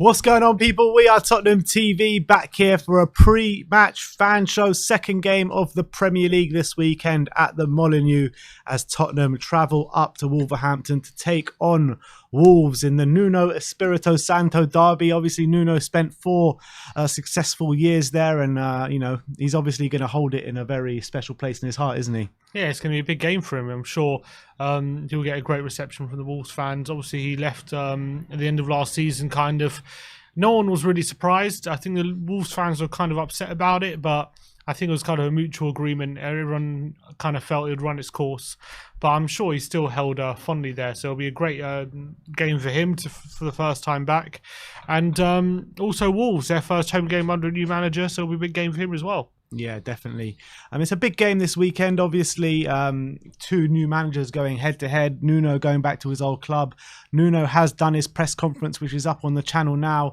What's going on, people? We are Tottenham TV back here for a pre-match fan show. Second game of the Premier League this weekend at the Molineux as Tottenham travel up to Wolverhampton to take on Wolves in the Nuno Espirito Santo derby. Obviously, Nuno spent 4 successful years there, and he's obviously going to hold it in a very special place in his heart, isn't he? Yeah, it's going to be a big game for him. I'm sure he'll get a great reception from the Wolves fans. Obviously, he left at the end of last season, kind of. No one was really surprised. I think the Wolves fans were kind of upset about it, but I think it was kind of a mutual agreement. Everyone kind of felt it would run its course, but I'm sure he still held fondly there. So it'll be a great game for him for the first time back. And also Wolves, their first home game under a new manager, so it'll be a big game for him as well. Yeah, definitely. It's a big game this weekend. Obviously, 2 new managers going head-to-head. Nuno going back to his old club. Nuno has done his press conference, which is up on the channel now.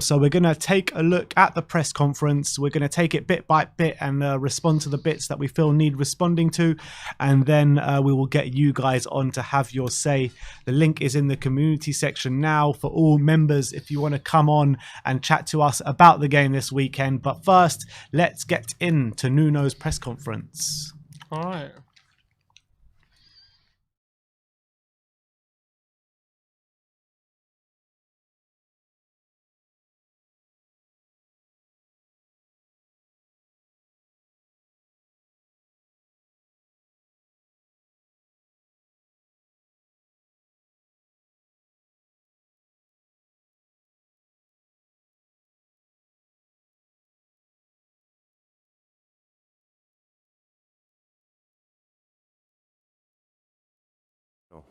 So we're going to take a look at the press conference. We're going to take it bit by bit and respond to the bits that we feel need responding to. And then we will get you guys on to have your say. The link is in the community section now for all members if you want to come on and chat to us about the game this weekend. But first, let's get into Nuno's press conference. All right.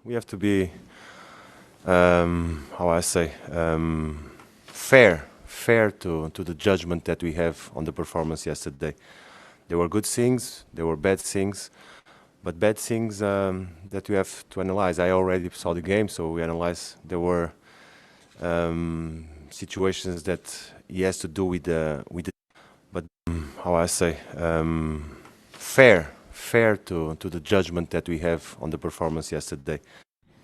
We have to be, fair to the judgment that we have on the performance yesterday. There were good things, there were bad things, but bad things that we have to analyze. I already saw the game, so we analyzed. There were situations that he has to do with the but fair to the judgment that we have on the performance yesterday.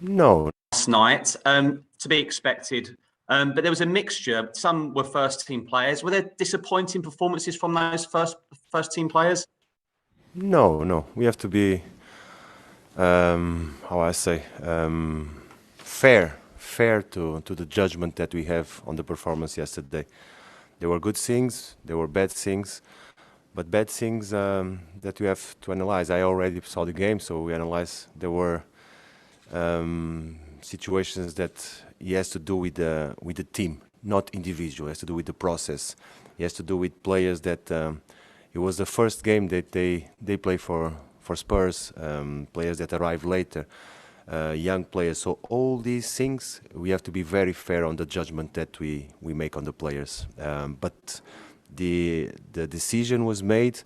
No. Last night, to be expected, but there was a mixture. Some were first-team players. Were there disappointing performances from those first-team players? No. We have to be, fair to the judgment that we have on the performance yesterday. There were good things, there were bad things, but bad things that we have to analyze. I already saw the game, so we analyzed. There were situations that he has to do with the team, not individual. It has to do with the process. It has to do with players that it was the first game that they play for Spurs, players that arrive later, young players. So all these things, we have to be very fair on the judgment that we make on the players. But the decision was made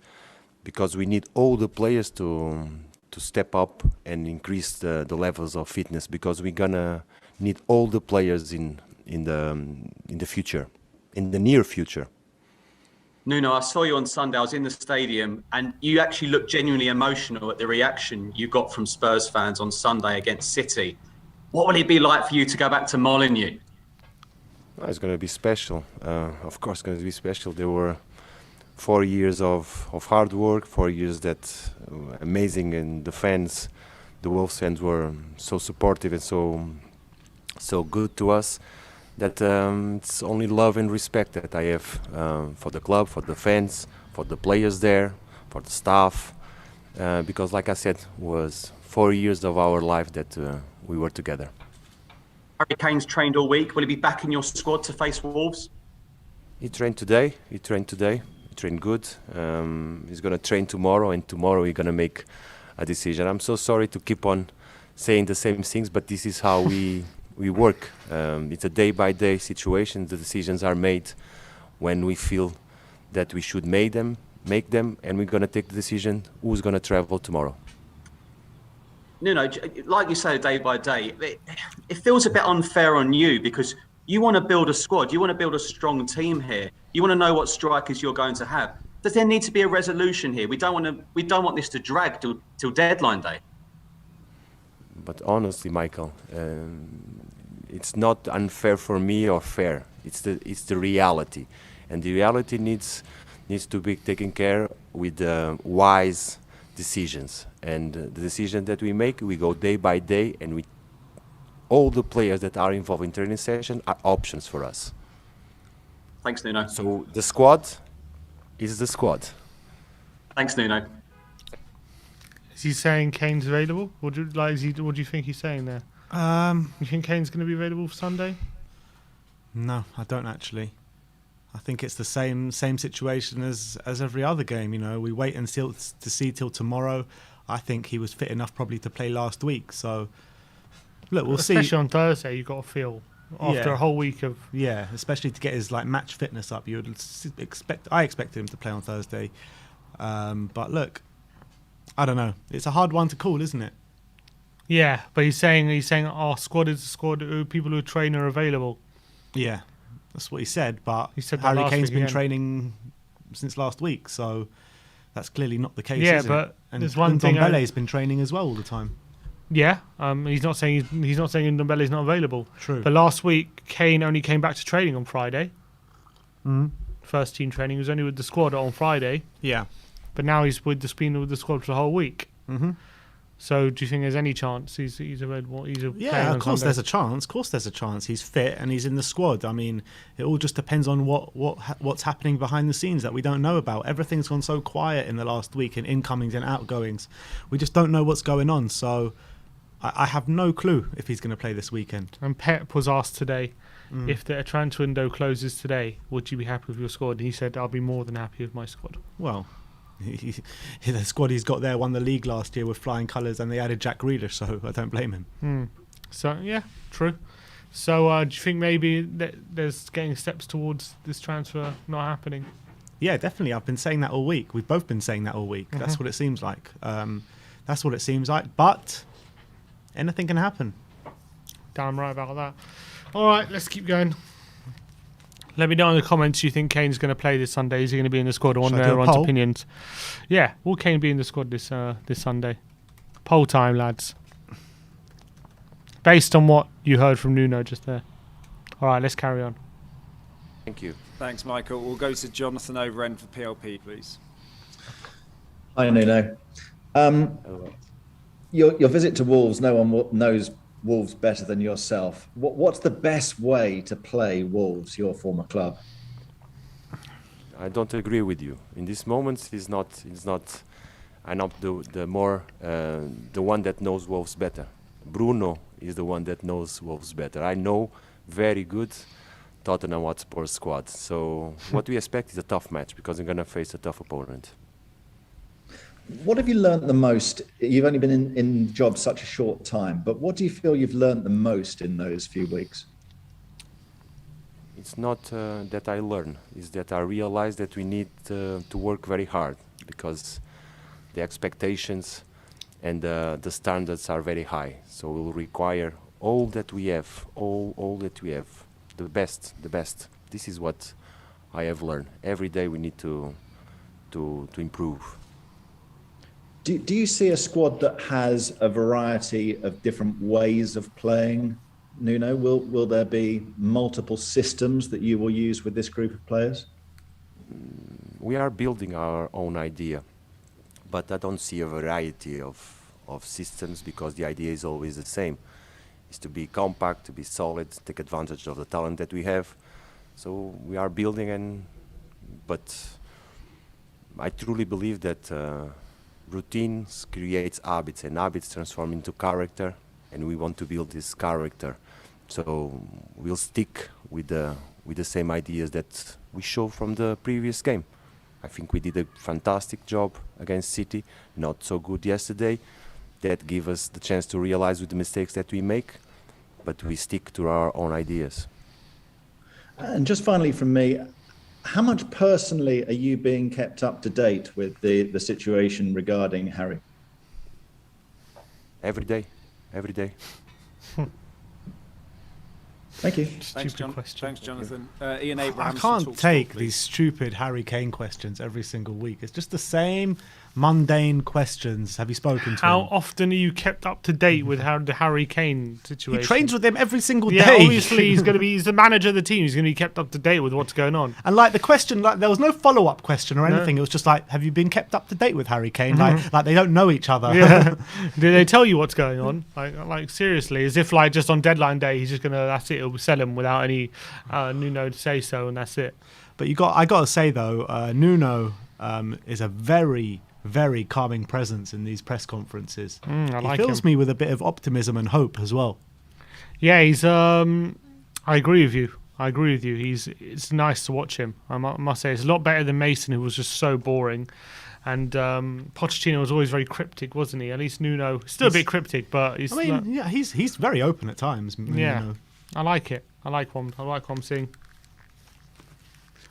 because we need all the players to step up and increase the levels of fitness, because we're gonna need all the players in the future, in the near future. Nuno, I saw you on Sunday. I was in the stadium, and you actually looked genuinely emotional at the reaction you got from Spurs fans on Sunday against City. What will it be like for you to go back to Molineux? It's going to be special. Of course, it's going to be special. There were 4 years of hard work, 4 years that amazing, and the fans, the Wolves fans, were so supportive and so good to us that it's only love and respect that I have for the club, for the fans, for the players there, for the staff, because like I said, was 4 years of our life that we were together. Harry Kane's trained all week. Will he be back in your squad to face Wolves? He trained today. He trained good. He's going to train tomorrow, and tomorrow he's going to make a decision. I'm so sorry to keep on saying the same things, but this is how we work. It's a day-by-day situation. The decisions are made when we feel that we should make them, and we're going to take the decision who's going to travel tomorrow. Nuno, like you say, day by day, it feels a bit unfair on you because you want to build a squad. You want to build a strong team here. You want to know what strikers you're going to have. Does there need to be a resolution here? We don't want this to drag till deadline day. But honestly, Michael, it's not unfair for me or fair. It's the reality, and the reality needs to be taken care with wise decisions. And the decision that we make, we go day by day, and we all the players that are involved in training session are options for us. Thanks, Nuno. So the squad is the squad. Thanks, Nuno. Is he saying Kane's available? What do you think he's saying there? You think Kane's going to be available for Sunday? No, I don't actually. I think it's the same situation as every other game. You know, we wait and see till tomorrow. I think he was fit enough probably to play last week. So look, we'll see. Especially on Thursday, you've got to feel after Yeah. a whole week of especially to get his like match fitness up. You would expect. I expected him to play on Thursday, but look, I don't know. It's a hard one to call, isn't it? yeah. But he's saying our squad is the squad. People who train are available. Yeah, that's what he said. But He said that Harry last Kane's week been again. training since last week, so that's clearly not the case. Yeah, is it? but and there's one thing Ndombele's been training as well all the time. Yeah. He's not saying Ndombele's not available. True. But last week Kane only came back to training on Friday. Mhm. First team training. He was only with the squad on Friday. Yeah. But now he's been with the squad for the whole week. Mm-hmm. So do you think there's any chance he's available? Playing Yeah, on of course Sunday? there's a chance. Of course there's a chance. He's fit and he's in the squad. I mean, it all just depends on what's happening behind the scenes that we don't know about. Everything's gone so quiet in the last week in incomings and outgoings. We just don't know what's going on. So I have no clue if he's going to play this weekend. And Pep was asked today if the transfer window closes today, would you be happy with your squad? And he said, I'll be more than happy with my squad. Well, the squad he's got there won the league last year with flying colours and they added Jack Grealish, so I don't blame him. So, yeah, true. So do you think maybe there's getting steps towards this transfer not happening? Yeah, definitely. I've been saying that all week. We've both been saying that all week. That's what it seems like. That's what it seems like. But anything can happen. Damn right about that. All right, let's keep going. Let me know in the comments. You think Kane's going to play this Sunday? Is he going to be in the squad? I want Shall I do a everyone's poll? opinions. Yeah, will Kane be in the squad this Sunday? Poll time, lads. Based on what you heard from Nuno just there. All right, let's carry on. Thank you. Thanks, Michael. We'll go to Jonathan Overend for PLP, please. Hi, Nuno. Your visit to Wolves, no one knows Wolves better than yourself. What's the best way to play Wolves, your former club? I don't agree with you. In this moment, it's not. I'm not the one that knows Wolves better. Bruno is the one that knows Wolves better. I know very good Tottenham Hotspur squad. So what we expect is a tough match because we're going to face a tough opponent. What have you learnt the most? You've only been in the job such a short time, but what do you feel you've learnt the most in those few weeks? It's not that I learn, it's that I realize that we need to work very hard because the expectations and the standards are very high. So we'll require all that we have, all that we have, the best. This is what I have learned. Every day we need to improve. Do you see a squad that has a variety of different ways of playing, Nuno? Will there be multiple systems that you will use with this group of players? We are building our own idea, but I don't see a variety of systems because the idea is always the same. It's to be compact, to be solid, take advantage of the talent that we have. So we are building, but I truly believe that routines creates habits, and habits transform into character, and we want to build this character. So we'll stick with the same ideas that we showed from the previous game. I think we did a fantastic job against City, not so good yesterday. That gave us the chance to realize with the mistakes that we make, but we stick to our own ideas. And just finally from me, how much personally are you being kept up to date with the situation regarding Harry? Every day. Thank you. Thanks, Stupid question. Thanks, Jonathan. Ian I Abrahams. can't take these stupid Harry Kane questions every single week. It's just the same mundane questions have you spoken to How him? often are you kept up to date with the Harry Kane situation? He trains with him every single Yeah, day. obviously he's the manager of the team. He's going to be kept up to date with what's going on. And like the question, like there was no follow-up question or anything. It was just like, have you been kept up to date with Harry Kane? Like they don't know each other. Yeah. Did they tell you what's going on? Like seriously, as if like just on deadline day he's just gonna that's it. He'll sell him without any Nuno to say so, and that's it. But I got to say though, Nuno is a very, very calming presence in these press conferences. I He like fills him. me with a bit of optimism and hope as well. Yeah, he's. I agree with you. It's nice to watch him. I must say, it's a lot better than Mason, who was just so boring. And Pochettino was always very cryptic, wasn't he? At least Nuno still a bit cryptic, but he's. He's very open at times. Yeah, Nuno. I like it. I like what I'm seeing.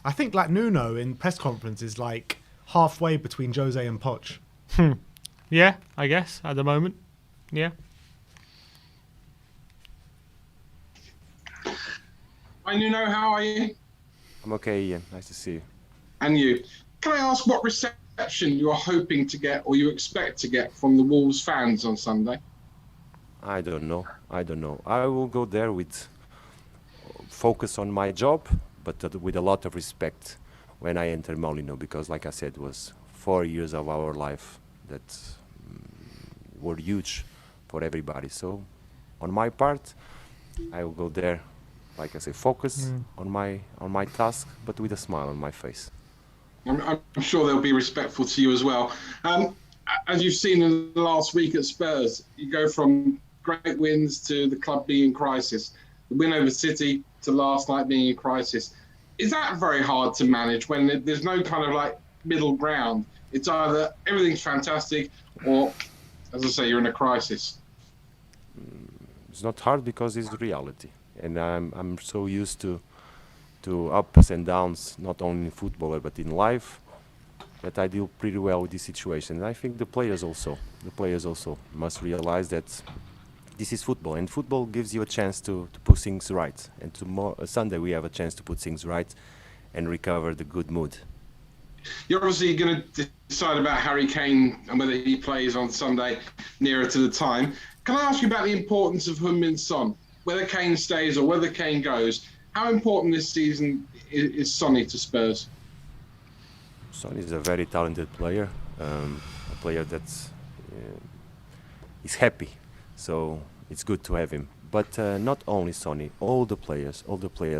I think like Nuno in press conference is like halfway between Jose and Poch. Yeah, I guess at the moment. Yeah. Hi Nuno, how are you? I'm okay, Ian. Nice to see you. And you. Can I ask what reception you're hoping to get or you expect to get from the Wolves fans on Sunday? I don't know. I will go there with focus on my job, but with a lot of respect when I enter Molino, because like I said, it was 4 years of our life that were huge for everybody. So on my part, I will go there, like I say, focus on my task, but with a smile on my face. I'm sure they'll be respectful to you as well. As you've seen in the last week at Spurs, you go from great wins to the club being in crisis. The win over City to last night being in crisis. Is that very hard to manage when there's no kind of like middle ground? It's either everything's fantastic or, as I say, you're in a crisis. It's not hard because it's reality, and I'm so used to ups and downs, not only in football but in life, that I deal pretty well with this situation. And I think the players also must realize that this is football, and football gives you a chance to put things right. And Sunday we have a chance to put things right and recover the good mood. You're obviously going to decide about Harry Kane and whether he plays on Sunday nearer to the time. Can I ask you about the importance of Heung-min Son? Whether Kane stays or whether Kane goes, how important this season is Sonny to Spurs? Son is a very talented player, a player that is happy, so it's good to have him. But not only Sonny, all the players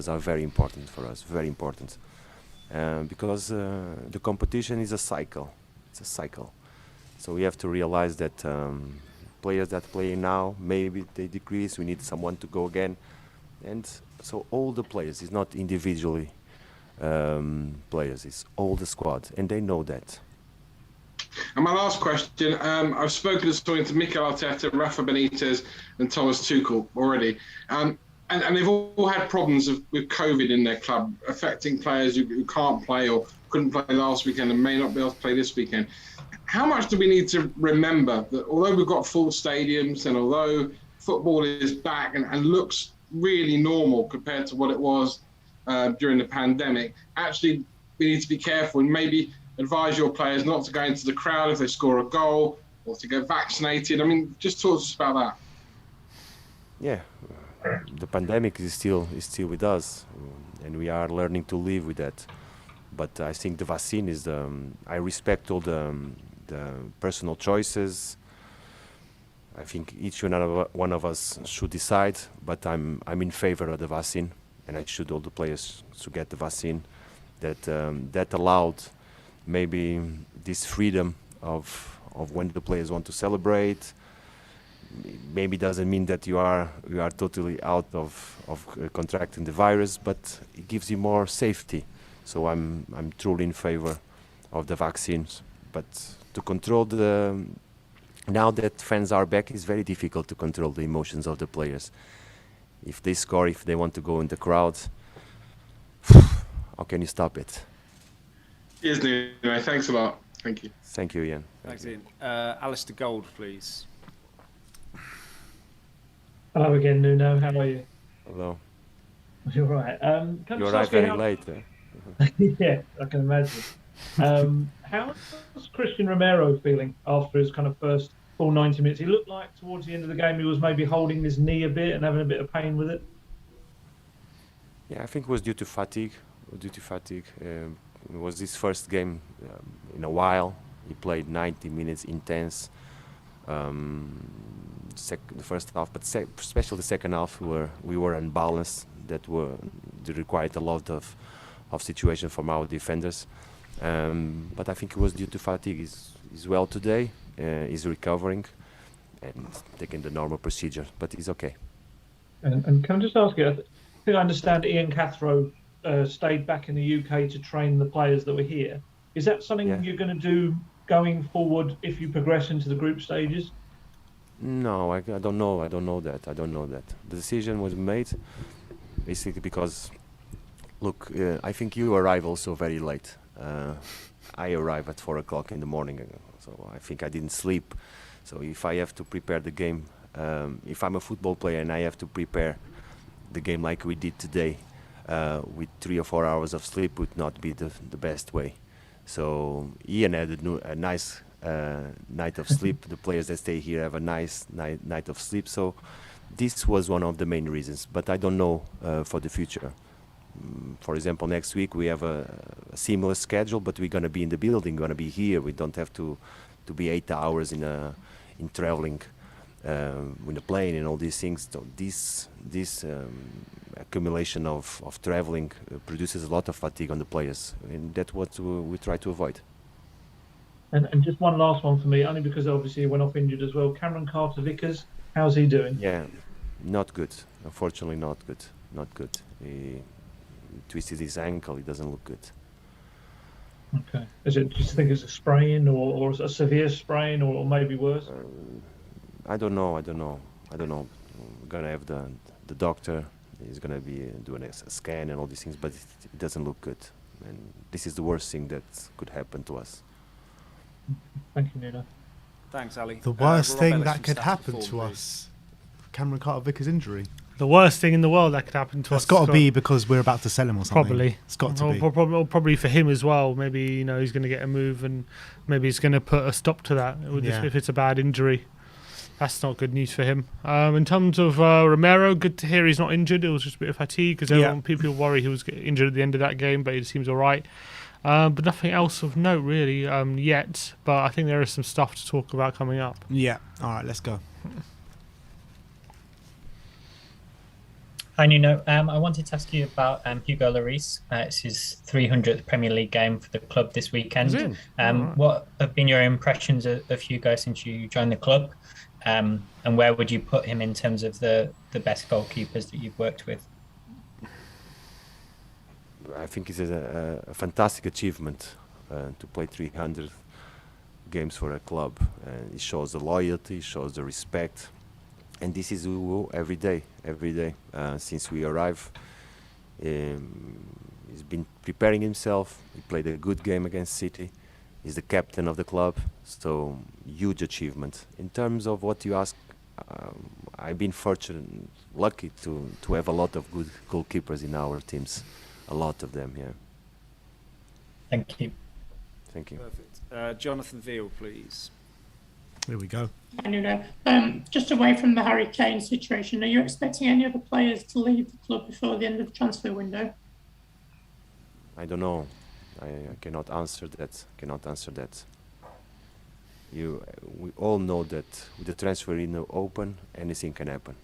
are very important for us, very important. Because the competition is a cycle. It's a cycle. So we have to realize that players that play now, maybe they decrease, we need someone to go again. And so all the players, it's not individually players, it's all the squad, and they know that. And my last question, I've spoken to Mikel Arteta, Rafa Benitez and Thomas Tuchel already. And they've all had problems with COVID in their club, affecting players who can't play or couldn't play last weekend and may not be able to play this weekend. How much do we need to remember that although we've got full stadiums and although football is back and looks really normal compared to what it was during the pandemic, actually we need to be careful and maybe advise your players not to go into the crowd if they score a goal or to get vaccinated? I mean, just talk to us about that. Yeah, the pandemic is still with us, and we are learning to live with that. But I think the vaccine is I respect all the personal choices. I think each one of us should decide, but I'm in favor of the vaccine, and I should all the players to get the vaccine. That allowed maybe this freedom of when the players want to celebrate. Maybe doesn't mean that you are totally out of contracting the virus, but it gives you more safety. So I'm truly in favor of the vaccines. But to control now that fans are back, it's very difficult to control the emotions of the players. If they score, if they want to go in the crowd, how can you stop it? Cheers, Nuno. Thanks a lot. Thank you. Thank you, Ian. Thanks, Ian. Alistair Gold, please. Hello again, Nuno. How are you? Hello. You're right. You arrived very late. Yeah, I can imagine. How's Christian Romero feeling after his kind of first full 90 minutes? He looked like towards the end of the game he was maybe holding his knee a bit and having a bit of pain with it. Yeah, I think it was due to fatigue. It was his first game in a while. He played 90 minutes intense. The first half, but especially the second half, we were unbalanced. That required a lot of situation from our defenders. But I think it was due to fatigue. He's well today. He's recovering and taking the normal procedure, but he's okay. And can I just ask you? I think I understand Ian Cathro stayed back in the UK to train the players that were here. Is that something you're going to do going forward if you progress into the group stages? No, I don't know. I don't know that. The decision was made basically because, look, I think you arrive also very late. I arrive at 4 o'clock in the morning, so I think I didn't sleep. So if I have to prepare the game, if I'm a football player and I have to prepare the game like we did today, with 3 or 4 hours of sleep would not be the best way. So Ian had a nice night of sleep. The players that stay here have a nice night of sleep. So this was one of the main reasons. But I don't know for the future. For example, next week we have a similar schedule, but we're going to be in the building, going to be here. We don't have to be 8 hours in traveling with a plane and all these things. So this accumulation of traveling produces a lot of fatigue on the players, and that's what we try to avoid. And just one last one for me, only because obviously he went off injured as well. Cameron Carter-Vickers, how's he doing? Yeah, not good. Unfortunately, not good. He twisted his ankle. He doesn't look good. Okay. Do you think it's a sprain or a severe sprain or maybe worse? I don't know. We're gonna have the doctor. He's gonna be doing a scan and all these things, but it doesn't look good. And this is the worst thing that could happen to us. Thank you, Nuno. Thanks, Ali. The worst Rob thing Ellis that from could Stafford happen Form, to please. us, Cameron Carter-Vickers' injury. The worst thing in the world that could happen to us. It's got to be because we're about to sell him or something. Probably. It's got to be. Probably for him as well. Maybe he's going to get a move and maybe he's going to put a stop to that if it's a bad injury. That's not good news for him. In terms of Romero, good to hear he's not injured. It was just a bit of fatigue because people worry he was injured at the end of that game, but he seems all right. But nothing else of note really yet. But I think there is some stuff to talk about coming up. Yeah. All right, let's go. Hi, Nuno. I wanted to ask you about Hugo Lloris. It's his 300th Premier League game for the club this weekend. What have been your impressions of Hugo since you joined the club? And where would you put him in terms of the best goalkeepers that you've worked with? I think it's a fantastic achievement to play 300 games for a club. It shows the loyalty, shows the respect. And this is Hugo every day. Since we arrived, he's been preparing himself. He played a good game against City. He's the captain of the club, so huge achievement. In terms of what you ask, I've been lucky to have a lot of good goalkeepers in our teams. A lot of them, yeah. Thank you. Thank you. Perfect. Jonathan Veal, please. Here we go. I Nuno. Just away from the Harry Kane situation, are you expecting any other players to leave the club before the end of the transfer window? I don't know. I cannot answer that. We all know that with the transfer window open, anything can happen.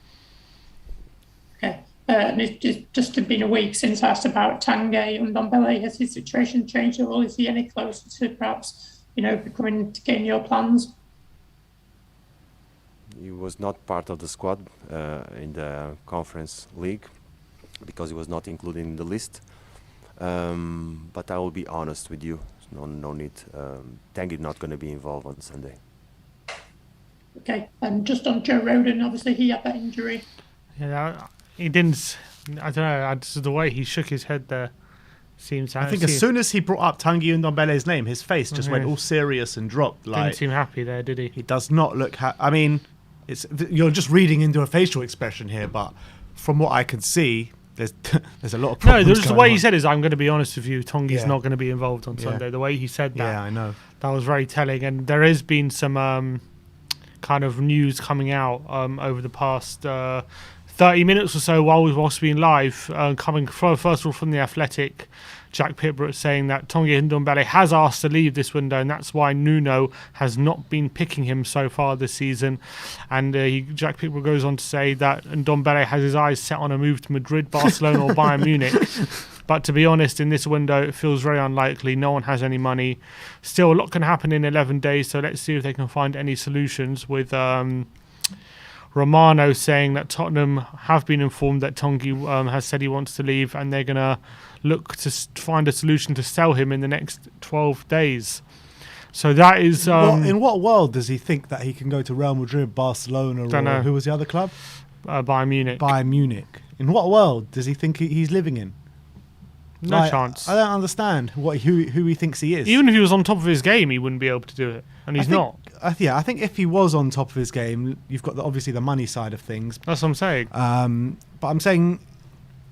Okay. It's just been a week since I asked about Tanguy and Ndombele. Has his situation changed at all? Is he any closer to perhaps, becoming to gain your plans? He was not part of the squad in the Conference League because he was not included in the list. But I will be honest with you. No need. Tanguy is not going to be involved on Sunday. Okay. And just on Joe Rodon, obviously he had that injury. Yeah, he didn't. I don't know. Just the way he shook his head there seems. I think as soon as he brought up Tanguy Ndombele's name, his face just went all serious and dropped. Didn't seem happy there, did he? He does not look. I mean, you're just reading into a facial expression here, but from what I can see, there's a lot of No, problems. there's the way going he on. said is, I'm going to be honest with you, Tongi's Yeah. not going to be involved on Yeah. Sunday. The way he said that, Yeah, I know. that was very telling. And there has been some kind of news coming out over the past 30 minutes or so whilst being live, coming from, first of all, from The Athletic, Jack Pitbrook saying that Tanguy Ndombele has asked to leave this window, and that's why Nuno has not been picking him so far this season. And Jack Pitbrook goes on to say that Ndombele has his eyes set on a move to Madrid, Barcelona, or Bayern Munich. But to be honest, in this window, it feels very unlikely. No one has any money. Still, a lot can happen in 11 days, so let's see if they can find any solutions with Romano saying that Tottenham have been informed that Tanguy has said he wants to leave, and they're going to look to find a solution to sell him in the next 12 days. So that is... in what world does he think that he can go to Real Madrid, Barcelona, or who was the other club? Bayern Munich. Bayern Munich. In what world does he think he's living in? No chance. I don't understand who he thinks he is. Even if he was on top of his game, he wouldn't be able to do it, and he's not. I think if he was on top of his game, you've got obviously the money side of things. That's what I'm saying. But I'm saying,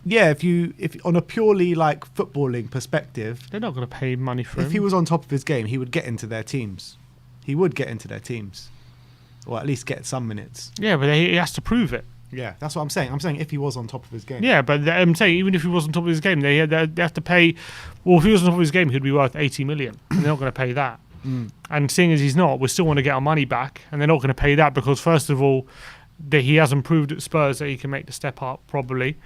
yeah, if on a purely like footballing perspective, they're not going to pay money for him. If he was on top of his game, he would get into their teams. He would get into their teams, or at least get some minutes. Yeah, but he has to prove it. Yeah, that's what I'm saying. I'm saying if he was on top of his game. Yeah, but I'm saying even if he was on top of his game, they have to pay. Well, if he was on top of his game, he'd be worth 80 million, and they're not going to pay that. And seeing as he's not, we still want to get our money back, and they're not going to pay that because first of all, he hasn't proved at Spurs that he can make the step up probably,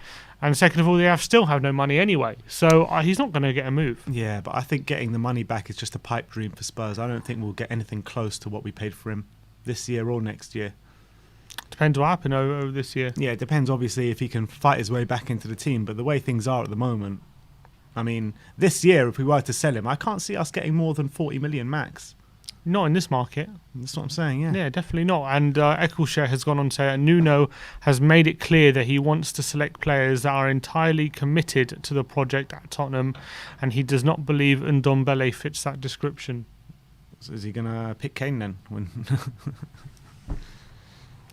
and second of all, they still have no money anyway, so he's not going to get a move. Yeah, but I think getting the money back is just a pipe dream for Spurs. I don't think we'll get anything close to what we paid for him this year or next year. Depends what happens over this year. Yeah, it depends obviously if he can fight his way back into the team, but the way things are at the moment, I mean, this year if we were to sell him, I can't see us getting more than 40 million max. Not in this market. That's what I'm saying, yeah. Yeah, definitely not. And Eccleshare has gone on to say that Nuno has made it clear that he wants to select players that are entirely committed to the project at Tottenham, and he does not believe Ndombele fits that description. So is he going to pick Kane then?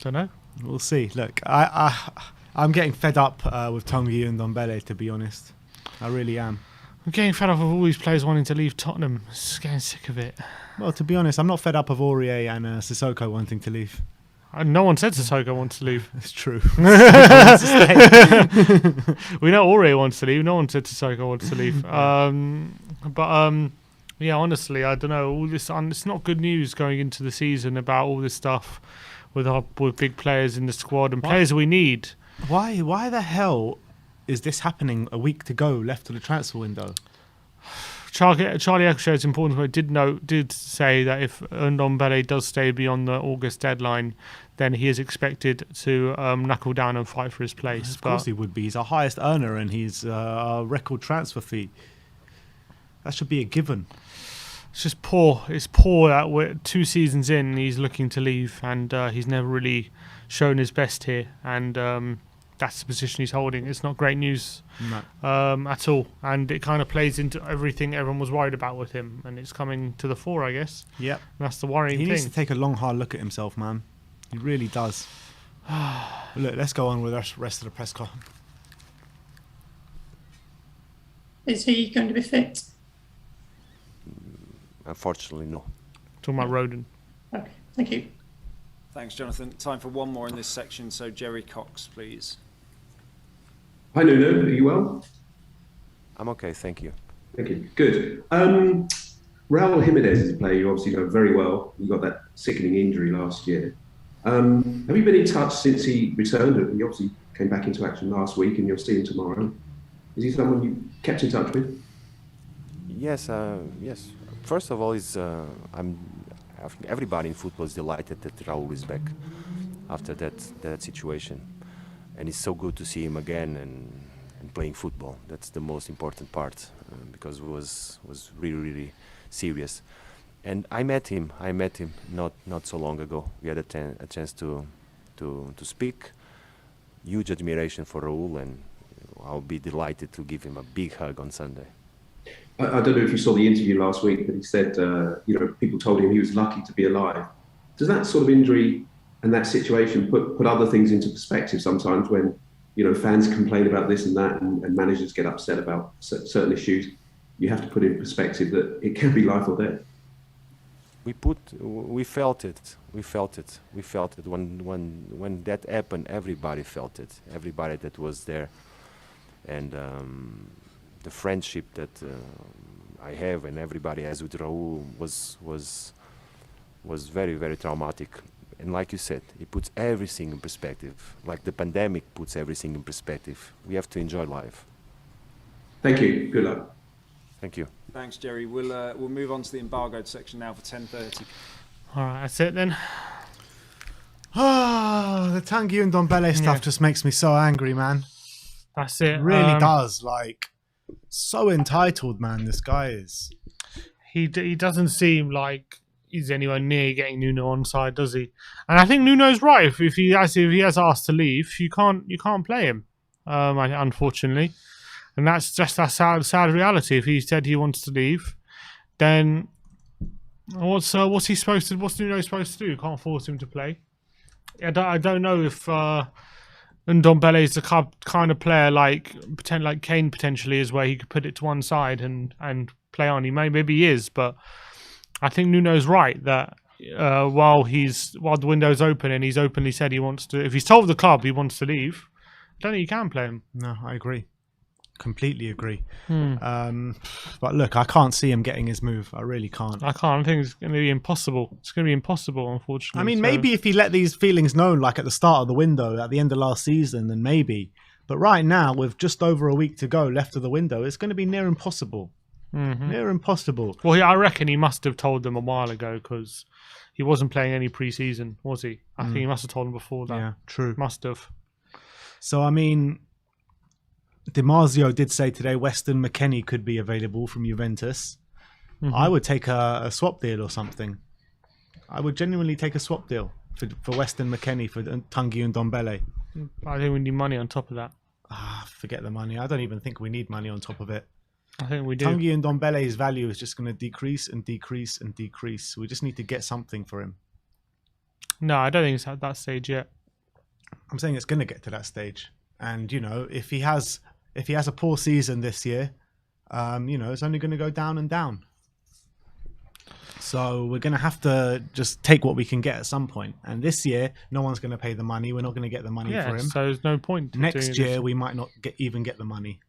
Don't know. We'll see. Look, I'm getting fed up with Tanguy and Ndombele, to be honest. I really am. I'm getting fed up of all these players wanting to leave Tottenham. Just getting sick of it. Well, to be honest, I'm not fed up of Aurier and Sissoko wanting to leave. No one said Sissoko wants to leave. It's true. We know Aurier wants to leave. No one said Sissoko wants to leave. Yeah, honestly, I don't know. All this, it's not good news going into the season about all this stuff with big players in the squad and players we need. Why the hell is this happening a week to go left to the transfer window? Charlie Eccleshare, it's important to did say that if Ndombele does stay beyond the August deadline, then he is expected to knuckle down and fight for his place. Of course he would be. He's our highest earner and he's a record transfer fee. That should be a given. It's just poor. It's poor that we're 2 seasons in and he's looking to leave, and he's never really shown his best here. And that's the position he's holding. It's not great news at all, and it kind of plays into everything everyone was worried about with him, and it's coming to the fore, I guess. Yep. And that's the worrying thing. He needs to take a long, hard look at himself, man. He really does. Look, let's go on with the rest of the press conference. Is he going to be fit? Unfortunately, no. Talking about Rodon. Okay, thank you. Thanks, Jonathan. Time for one more in this section, so Jerry Cox, please. Hi, Nuno. Are you well? I'm okay, thank you. Thank you. Good. Raul Jimenez is a player you obviously know very well. You got that sickening injury last year. Have you been in touch since he returned? He obviously came back into action last week, and you'll see him tomorrow. Is he someone you kept in touch with? Yes, yes. First of all, I think everybody in football is delighted that Raul is back after that situation, and it's so good to see him again and playing football. That's the most important part because it was really serious. And I met him not so long ago. We had a chance to speak. Huge admiration for Raul, and I'll be delighted to give him a big hug on Sunday. I don't know if you saw the interview last week, but he said, people told him he was lucky to be alive. Does that sort of injury and that situation put other things into perspective sometimes when fans complain about this and that, and managers get upset about certain issues. You have to put in perspective that it can be life or death. We felt it when that happened. Everybody felt it, everybody that was there, and the friendship that I have and everybody has with Raul was very, very traumatic. And like you said, it puts everything in perspective. Like the pandemic puts everything in perspective. We have to enjoy life. Thank you. Good luck. Thank you. Thanks, Jerry. We'll move on to the embargoed section now for 10:30. All right, that's it then. The Tanguy and Ndombele stuff just makes me so angry, man. That's it. It really does. Like, so entitled, man. This guy is. He doesn't seem like he's anywhere near getting Nuno on side, does he? And I think Nuno's right. If he has asked to leave, you can't play him. Unfortunately, and that's just that sad reality. If he said he wants to leave, then what's Nuno supposed to do? Can't force him to play. I don't know if Ndombele is the kind of player like Kane potentially is, where he could put it to one side and play on. Maybe he is, but I think Nuno's right that while the window's open and he's openly said he wants to, if he's told the club he wants to leave, I don't think you can play him. No, I agree. Completely agree. But look, I can't see him getting his move. I really can't. I can't. I think it's going to be impossible. It's going to be impossible, unfortunately. I mean, maybe if he let these feelings known, like at the start of the window, at the end of last season, then maybe. But right now, with just over a week to go left of the window, it's going to be near impossible. Near impossible. Well, I reckon he must have told them a while ago, because he wasn't playing any pre-season, was he? I think he must have told them before that. Yeah, true. Must have. So, I mean, Di Marzio did say today Weston McKennie could be available from Juventus. I would take a swap deal or something. I would genuinely take a swap deal for Weston McKennie, for Tanguy and Ndombele. I think we need money on top of that. Forget the money. I don't even think we need money on top of it. I think we do. Tanguy and Ndombele's value is just going to decrease and decrease and decrease. We just need to get something for him. No, I don't think it's at that stage yet. I'm saying it's going to get to that stage. And, if he has a poor season this year, it's only going to go down and down. So we're going to have to just take what we can get at some point. And this year, no one's going to pay the money. We're not going to get the money for him. So there's no point. Next year, we might not even get the money.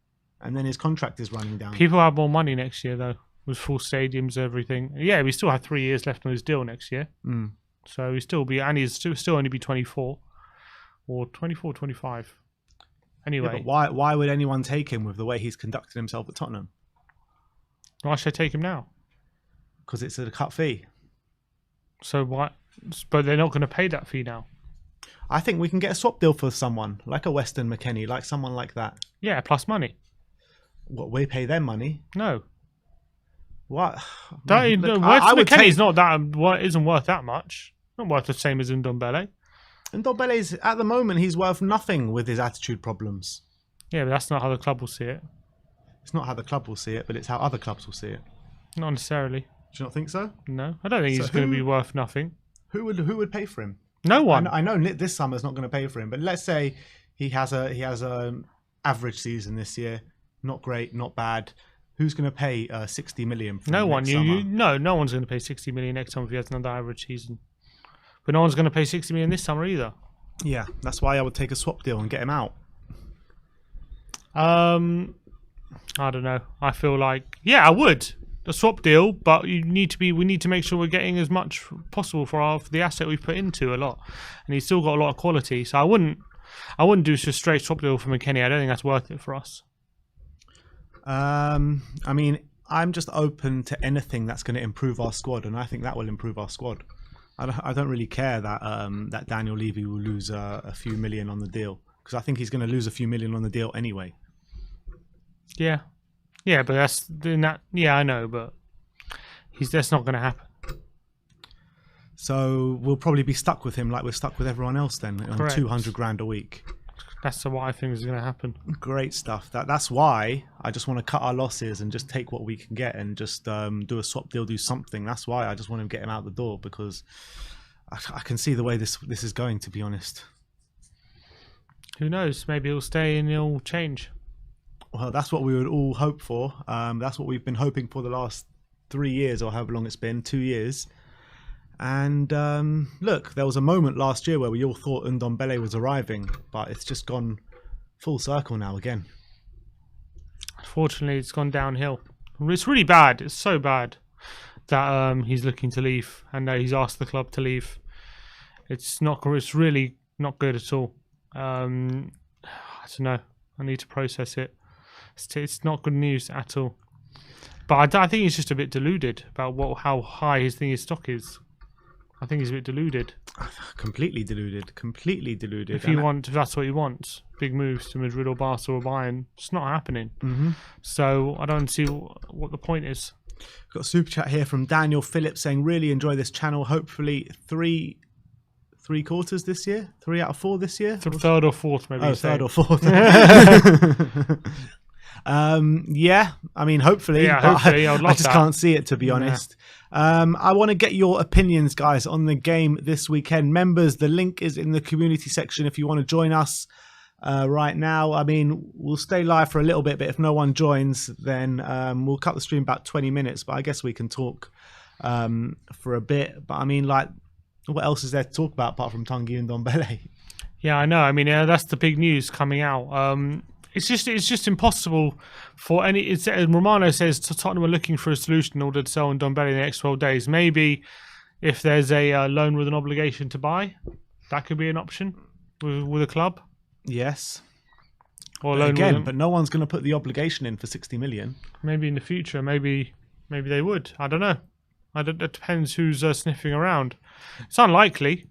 And then his contract is running down. People have more money next year, though, with full stadiums and everything. Yeah, we still have 3 years left on his deal next year. So he'll still be, and he's still only be 24 or 24, 25. Anyway. Yeah, but why would anyone take him with the way he's conducted himself at Tottenham? Why should I take him now? Because it's a cut fee. So why? But they're not going to pay that fee now. I think we can get a swap deal for someone, like a Weston McKennie, like someone like that. Yeah, plus money. What, we pay them money? No. What? Weston McKennie's not that. Isn't worth that much. Not worth the same as Ndombele. Ndombele's at the moment, he's worth nothing with his attitude problems. Yeah, but that's not how the club will see it. It's not how the club will see it, but it's how other clubs will see it. Not necessarily. Do you not think so? No, I don't think he's going to be worth nothing. Who would pay for him? No one. I know this summer's not going to pay for him, but let's say he has a average season this year. Not great, not bad. Who's going to pay 60 million for no him one. No one's going to pay 60 million next time if he has another average season. But no one's going to pay 60 million this summer either. Yeah, that's why I would take a swap deal and get him out. I don't know. I feel like, I would. A swap deal, but we need to make sure we're getting as much possible for the asset we've put into a lot. And he's still got a lot of quality. So I wouldn't do just a straight swap deal for McKennie. I don't think that's worth it for us. I mean, I'm just open to anything that's going to improve our squad, and I think that will improve our squad. I don't really care that that Daniel Levy will lose a few million on the deal, because I think he's going to lose a few million on the deal anyway. Yeah, but that's doing that. Yeah, I know, but that's not going to happen. So we'll probably be stuck with him like we're stuck with everyone else then, on 200 grand a week. That's what I think is going to happen. Great stuff. That's why I just want to cut our losses and just take what we can get and just do a swap deal, do something. That's why I just want to get him out the door, because I can see the way this is going, to be honest. Who knows? Maybe he'll stay and he'll change. Well, that's what we would all hope for. That's what we've been hoping for the last 3 years, or however long it's been, 2 years. And look, there was a moment last year where we all thought Ndombele was arriving, but it's just gone full circle now again. Unfortunately, it's gone downhill. It's really bad. It's so bad that he's looking to leave, and he's asked the club to leave. It's not. It's really not good at all. I don't know. I need to process it. It's not good news at all. But I think he's just a bit deluded about how high his stock is. I think he's a bit deluded. Completely deluded. Completely deluded. If that's what he wants, big moves to Madrid or Barca or Bayern, it's not happening. Mm-hmm. So I don't see what the point is. Got a super chat here from Daniel Phillips saying, really enjoy this channel. Hopefully three quarters this year? 3 out of 4 this year? Third or fourth, maybe. Oh, third or fourth. Yeah, I mean, hopefully. Yeah, hopefully. I just can't see it, to be honest. I want to get your opinions, guys, on the game this weekend. Members, the link is in the community section if you want to join us right now. I mean, we'll stay live for a little bit, but if no one joins, then we'll cut the stream about 20 minutes. But I guess we can talk for a bit. But I mean, like, what else is there to talk about apart from Tanguy and Ndombele? Yeah, I know. I mean, that's the big news coming out. It's just impossible for any. Romano says Tottenham are looking for a solution in order to sell Ndombele in the next 12 days. Maybe if there's a loan with an obligation to buy, that could be an option with a club. Yes. Or loan again, but no one's going to put the obligation in for 60 million. Maybe in the future, maybe they would. I don't know. It depends who's sniffing around. It's unlikely.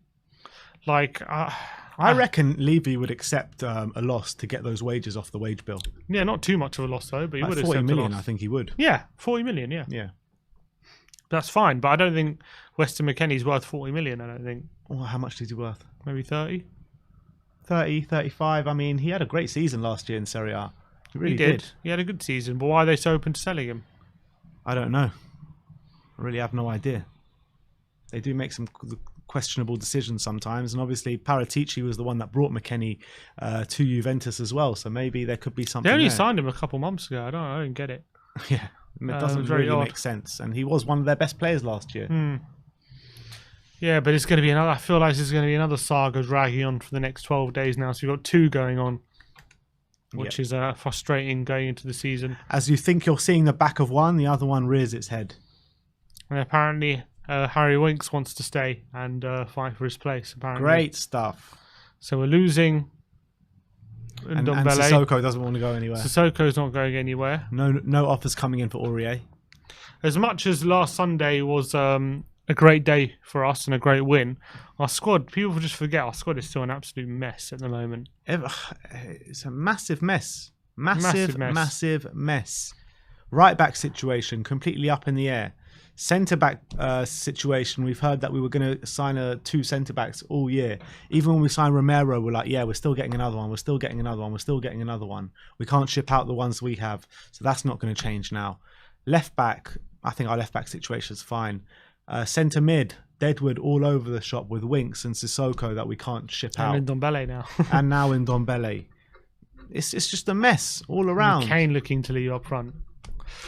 I reckon Levy would accept a loss to get those wages off the wage bill. Yeah, not too much of a loss though, but he would accept 40 million, a loss. I think he would. Yeah, 40 million, yeah. Yeah. That's fine, but I don't think Weston McKennie's worth 40 million, I don't think. Well, how much is he worth? Maybe 30? 30, 35. I mean, he had a great season last year in Serie A. He really did. He had a good season, but why are they so open to selling him? I don't know. I really have no idea. They do make some questionable decisions sometimes, and obviously Paratici was the one that brought McKennie to Juventus as well, so maybe there could be something They only there. Signed him a couple months ago. I don't get it. Yeah, it doesn't really make sense, and he was one of their best players last year. Yeah, but it's going to be another. I feel like there's going to be another saga dragging on for the next 12 days now, so you've got 2 going on, which is frustrating going into the season. As you think you're seeing the back of one, the other one rears its head. And apparently Harry Winks wants to stay and fight for his place, apparently. Great stuff. So we're losing and Ndombele. Sissoko doesn't want to go anywhere. Sissoko's not going anywhere. No offers coming in for Aurier. As much as last Sunday was a great day for us and a great win, our squad, people just forget our squad is still an absolute mess at the moment. It's a massive mess. Massive mess. Right back situation, completely up in the air. Centre back situation, we've heard that we were going to sign 2 centre backs all year. Even when we signed Romero, we're like, yeah, we're still getting another one. We're still getting another one. We're still getting another one. We can't ship out the ones we have. So that's not going to change now. Left back, I think our left back situation is fine. Centre mid, Deadwood all over the shop with Winks and Sissoko that we can't ship out. And Ndombele now. And now Ndombele. It's just a mess all around. And Kane looking to leave up front.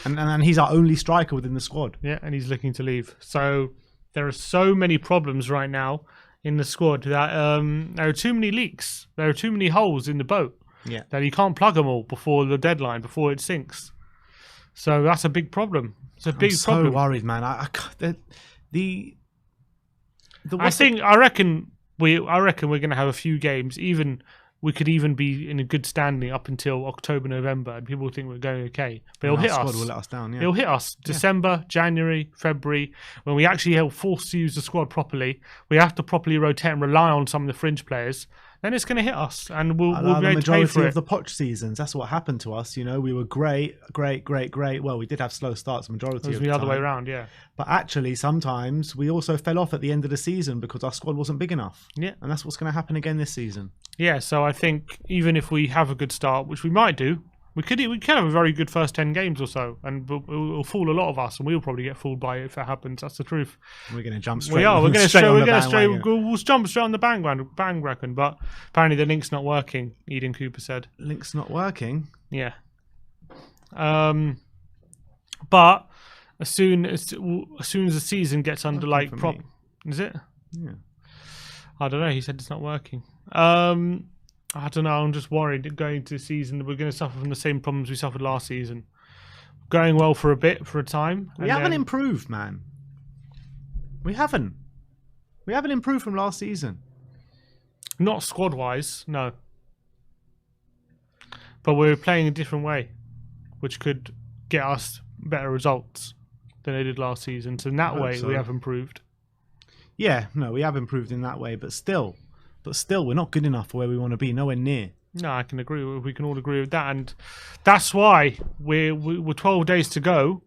And he's our only striker within the squad. Yeah, and he's looking to leave. So there are so many problems right now in the squad that there are too many leaks. There are too many holes in the boat. Yeah. That you can't plug them all before the deadline, before it sinks. So that's a big problem. It's a big problem. I'm so worried, man. I reckon we're going to have a few games. We could even be in a good standing up until October, November, and people think we're going okay. But it'll hit us. Will let us down. Yeah. It'll hit us. December, January, February, when we actually are forced to use the squad properly. We have to properly rotate and rely on some of the fringe players. Then it's going to hit us, and we'll be able to pay for it. The majority of the Poch seasons, that's what happened to us. You know, we were great. Well, we did have slow starts. Majority of the time. It was the other way around, yeah. But actually, sometimes we also fell off at the end of the season because our squad wasn't big enough. Yeah, and that's what's going to happen again this season. Yeah, so I think even if we have a good start, which we might do, We could have a very good first 10 games or so, and it'll fool a lot of us, and we'll probably get fooled by it if that happens. That's the truth. We're going to jump straight. We are. We're going to we'll jump straight on the bandwagon. But apparently the link's not working. Eden Cooper said. Link's not working. Yeah. But as soon as the season gets under is it? Yeah. I don't know. He said it's not working. I don't know. I'm just worried that going into the season we're going to suffer from the same problems we suffered last season. Going well for a time. We haven't improved, man. We haven't improved from last season. Not squad-wise, no. But we're playing a different way, which could get us better results than they did last season. So in that way, we have improved. Yeah, no, we have improved in that way, but still, we're not good enough for where we want to be. Nowhere near. No, I can agree. We can all agree with that, and that's why we're 12 days to go,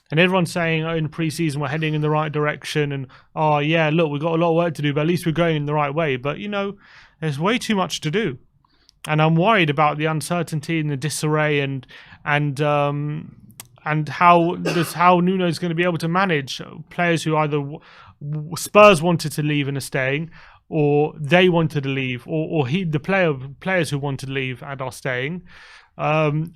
and everyone's saying in pre-season we're heading in the right direction, and look, we've got a lot of work to do, but at least we're going in the right way. But there's way too much to do, and I'm worried about the uncertainty and the disarray, and how Nuno's going to be able to manage players who either Spurs wanted to leave and are staying, or they wanted to leave, or players who wanted to leave and are staying,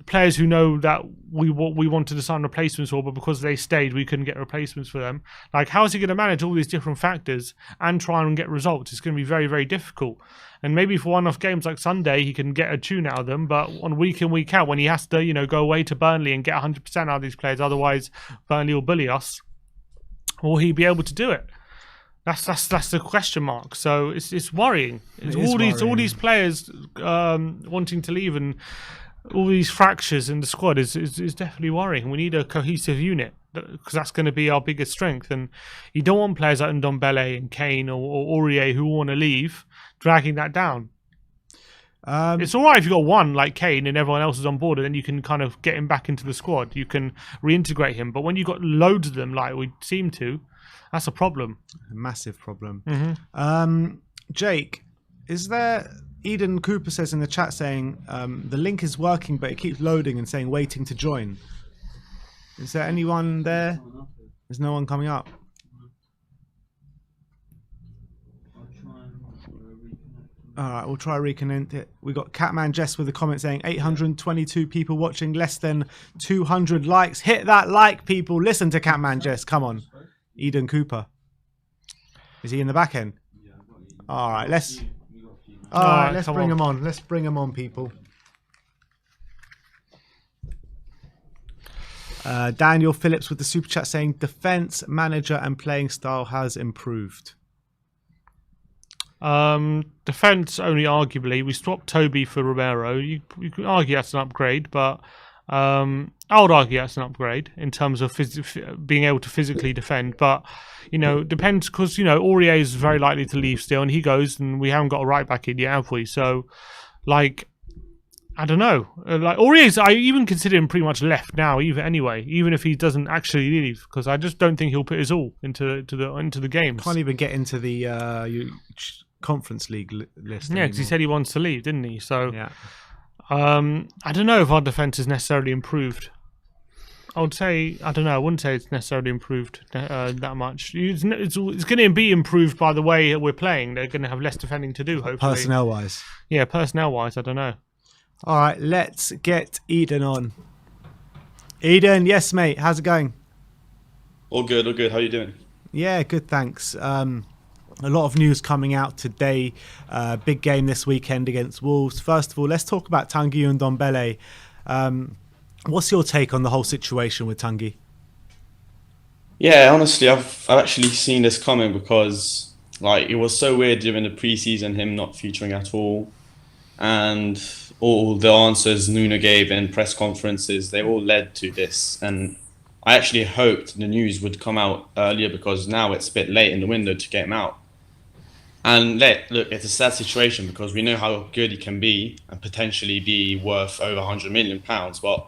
players who know that we wanted to sign replacements for, but because they stayed, we couldn't get replacements for them. Like, how is he going to manage all these different factors and try and get results? It's going to be very, very difficult. And maybe for one-off games like Sunday, he can get a tune out of them, but on week in, week out, when he has to, go away to Burnley and get 100% out of these players, otherwise Burnley will bully us, will he be able to do it? That's the question mark. So it's worrying. All these players wanting to leave and all these fractures in the squad is definitely worrying. We need a cohesive unit because that's going to be our biggest strength. And you don't want players like Ndombele and Kane or Aurier who want to leave dragging that down. It's all right if you've got one like Kane and everyone else is on board, and then you can kind of get him back into the squad. You can reintegrate him. But when you've got loads of them like we seem to, that's a problem. A massive problem. Mm-hmm. Jake, is there... Eden Cooper says in the chat saying the link is working, but it keeps loading and saying waiting to join. Is there anyone there? There's no one coming up. All right, we'll try reconnect it. We got Catman Jess with a comment saying 822 people watching, less than 200 likes. Hit that like, people. Listen to Catman Jess. Come on. Eden Cooper. Is he in the back end? All right, let's bring him on. Let's bring him on, people. Daniel Phillips with the super chat saying defense, manager, and playing style has improved. Defense only arguably. We swapped Toby for Romero. You could argue that's an upgrade, but I would argue that's an upgrade in terms of being able to physically defend. But depends, because Aurier is very likely to leave still, and he goes, and we haven't got a right back in yet, have we? So, I don't know. Aurier's, I even consider him pretty much left now, even if he doesn't actually leave, because I just don't think he'll put his all into the games. Can't even get into the Conference League list. Yeah, because he said he wants to leave, didn't he? So yeah. I don't know if our defense is necessarily improved. I would say, I don't know, I wouldn't say it's necessarily improved that much. It's going to be improved by the way we're playing. They're going to have less defending to do, hopefully. Personnel-wise. Yeah, personnel-wise, I don't know. All right, let's get Eden on. Eden, yes, mate. How's it going? All good, all good. How are you doing? Yeah, good, thanks. A lot of news coming out today. Big game this weekend against Wolves. First of all, let's talk about Tanguy and Ndombele. What's your take on the whole situation with Tanguy? Yeah, honestly, I've actually seen this coming because it was so weird during the preseason, him not featuring at all, and all the answers Nuno gave in press conferences, they all led to this. And I actually hoped the news would come out earlier because now it's a bit late in the window to get him out. And look, it's a sad situation because we know how good he can be and potentially be worth over £100 million, but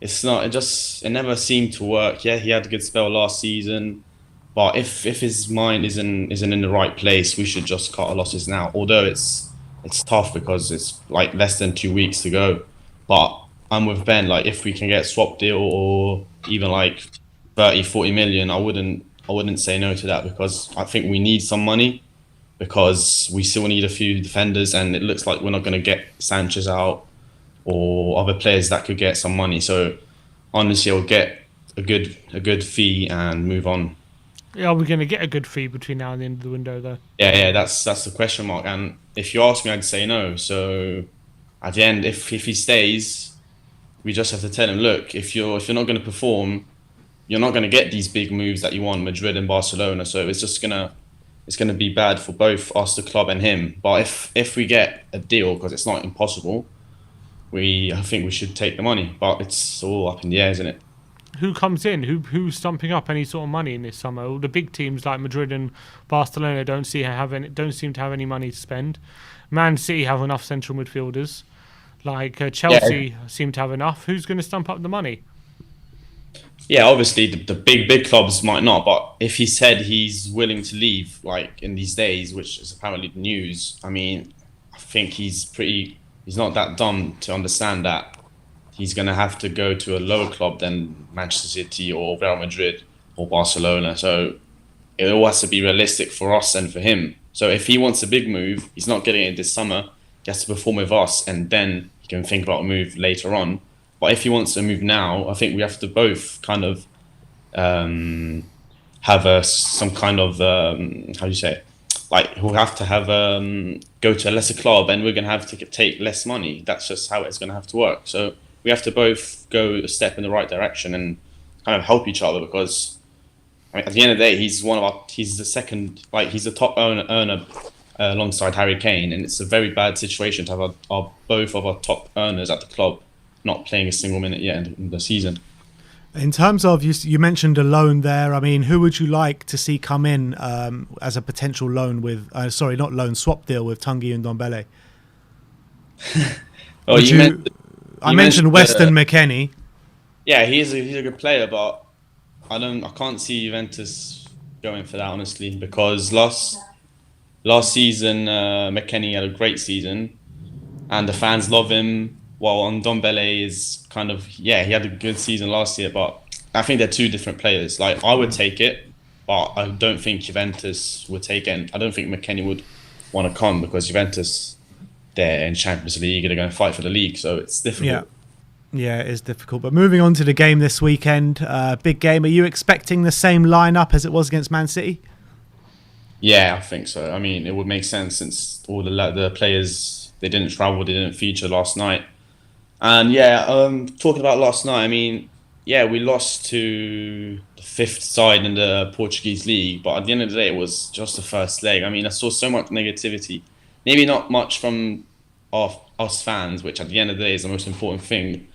it's not. It never seemed to work. Yeah, he had a good spell last season, but if his mind isn't in the right place, we should just cut our losses now. Although it's tough because it's less than 2 weeks to go, but I'm with Ben. Like, if we can get a swap deal or even like 30, 40 million, I wouldn't say no to that, because I think we need some money, because we still need a few defenders, and it looks like we're not going to get Sanchez out or other players that could get some money. So honestly, I'll get a good fee and move on. Yeah, are we going to get a good fee between now and the end of the window, though? Yeah, that's the question mark. And if you ask me, I'd say no. So at the end, if he stays, we just have to tell him, look, if you're not going to perform, you're not going to get these big moves that you want, Madrid and Barcelona. So it's gonna be bad for both us, the club, and him. But if we get a deal, because it's not impossible, I think we should take the money. But it's all up in the air, isn't it? Who comes in? Who's stumping up any sort of money in this summer? All the big teams like Madrid and Barcelona don't seem to have any money to spend. Man City have enough central midfielders. Like Chelsea seem to have enough. Who's going to stump up the money? Yeah, obviously the big clubs might not, but if he said he's willing to leave, like in these days, which is apparently the news, I mean, I think he's not that dumb to understand that he's going to have to go to a lower club than Manchester City or Real Madrid or Barcelona. So it all has to be realistic for us and for him. So if he wants a big move, he's not getting it this summer. He has to perform with us, and then he can think about a move later on. But if he wants to move now, I think we have to both kind of have some kind of how do you say it? Like, we'll have to have go to a lesser club, and we're going to have to take less money. That's just how it's going to have to work. So we have to both go a step in the right direction and kind of help each other, because I mean, at the end of the day, he's the top earner alongside Harry Kane, and it's a very bad situation to have both of our top earners at the club not playing a single minute yet in the season. In terms of, you mentioned a loan there. I mean, who would you like to see come in as a potential loan with, swap deal with Tanguy and Ndombele? I mentioned Weston McKennie. Yeah, he's a good player, but I can't see Juventus going for that, honestly, because last season McKennie had a great season, and the fans love him. While Ndombele is kind of, he had a good season last year, but I think they're two different players. Like, I would take it, but I don't think Juventus would take it. And I don't think McKennie would want to come, because Juventus, they're in Champions League, they're going to fight for the league, so it's difficult. Yeah, it is difficult. But moving on to the game this weekend, big game. Are you expecting the same lineup as it was against Man City? Yeah, I think so. I mean, it would make sense since all the players, they didn't travel, they didn't feature last night. And talking about last night, I mean, we lost to the fifth side in the Portuguese league, but at the end of the day, it was just the first leg. I mean, I saw so much negativity. Maybe not much from us fans, which at the end of the day is the most important thing,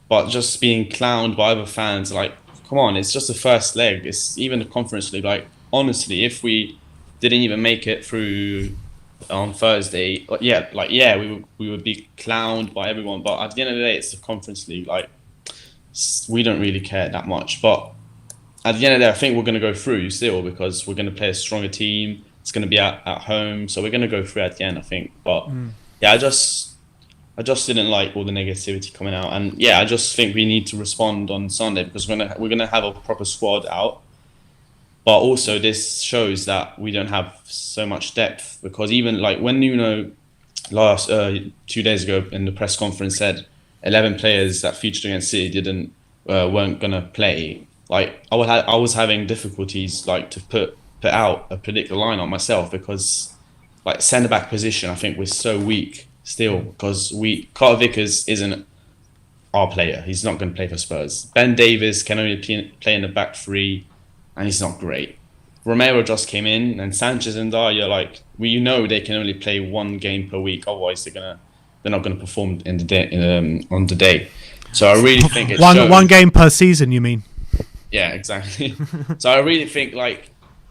but just being clowned by other fans. Like, come on, it's just the first leg. It's even the Conference League. Like, honestly, if we didn't even make it through on Thursday, we would be clowned by everyone, but at the end of the day, it's the Conference League. Like, we don't really care that much, but at the end of the day, I think we're going to go through still, because we're going to play a stronger team. It's going to be at home, so we're going to go through at the end, I think. But I just didn't like all the negativity coming out, and I just think we need to respond on Sunday, because we're gonna have a proper squad out. But also, this shows that we don't have so much depth, because even like when Nuno last 2 days ago in the press conference said 11 players that featured against City weren't gonna play. Like, I was having difficulties like to put out a predicted lineup myself, because like centre back position, I think we're so weak still, because Carter Vickers isn't our player. He's not going to play for Spurs. Ben Davies can only play in the back three, and he's not great. Romero just came in, and Sanchez and Dyer, they can only play one game per week. Otherwise, they're not going to perform on the day. So I really think it's one game per season. You mean? Yeah, exactly. So I really think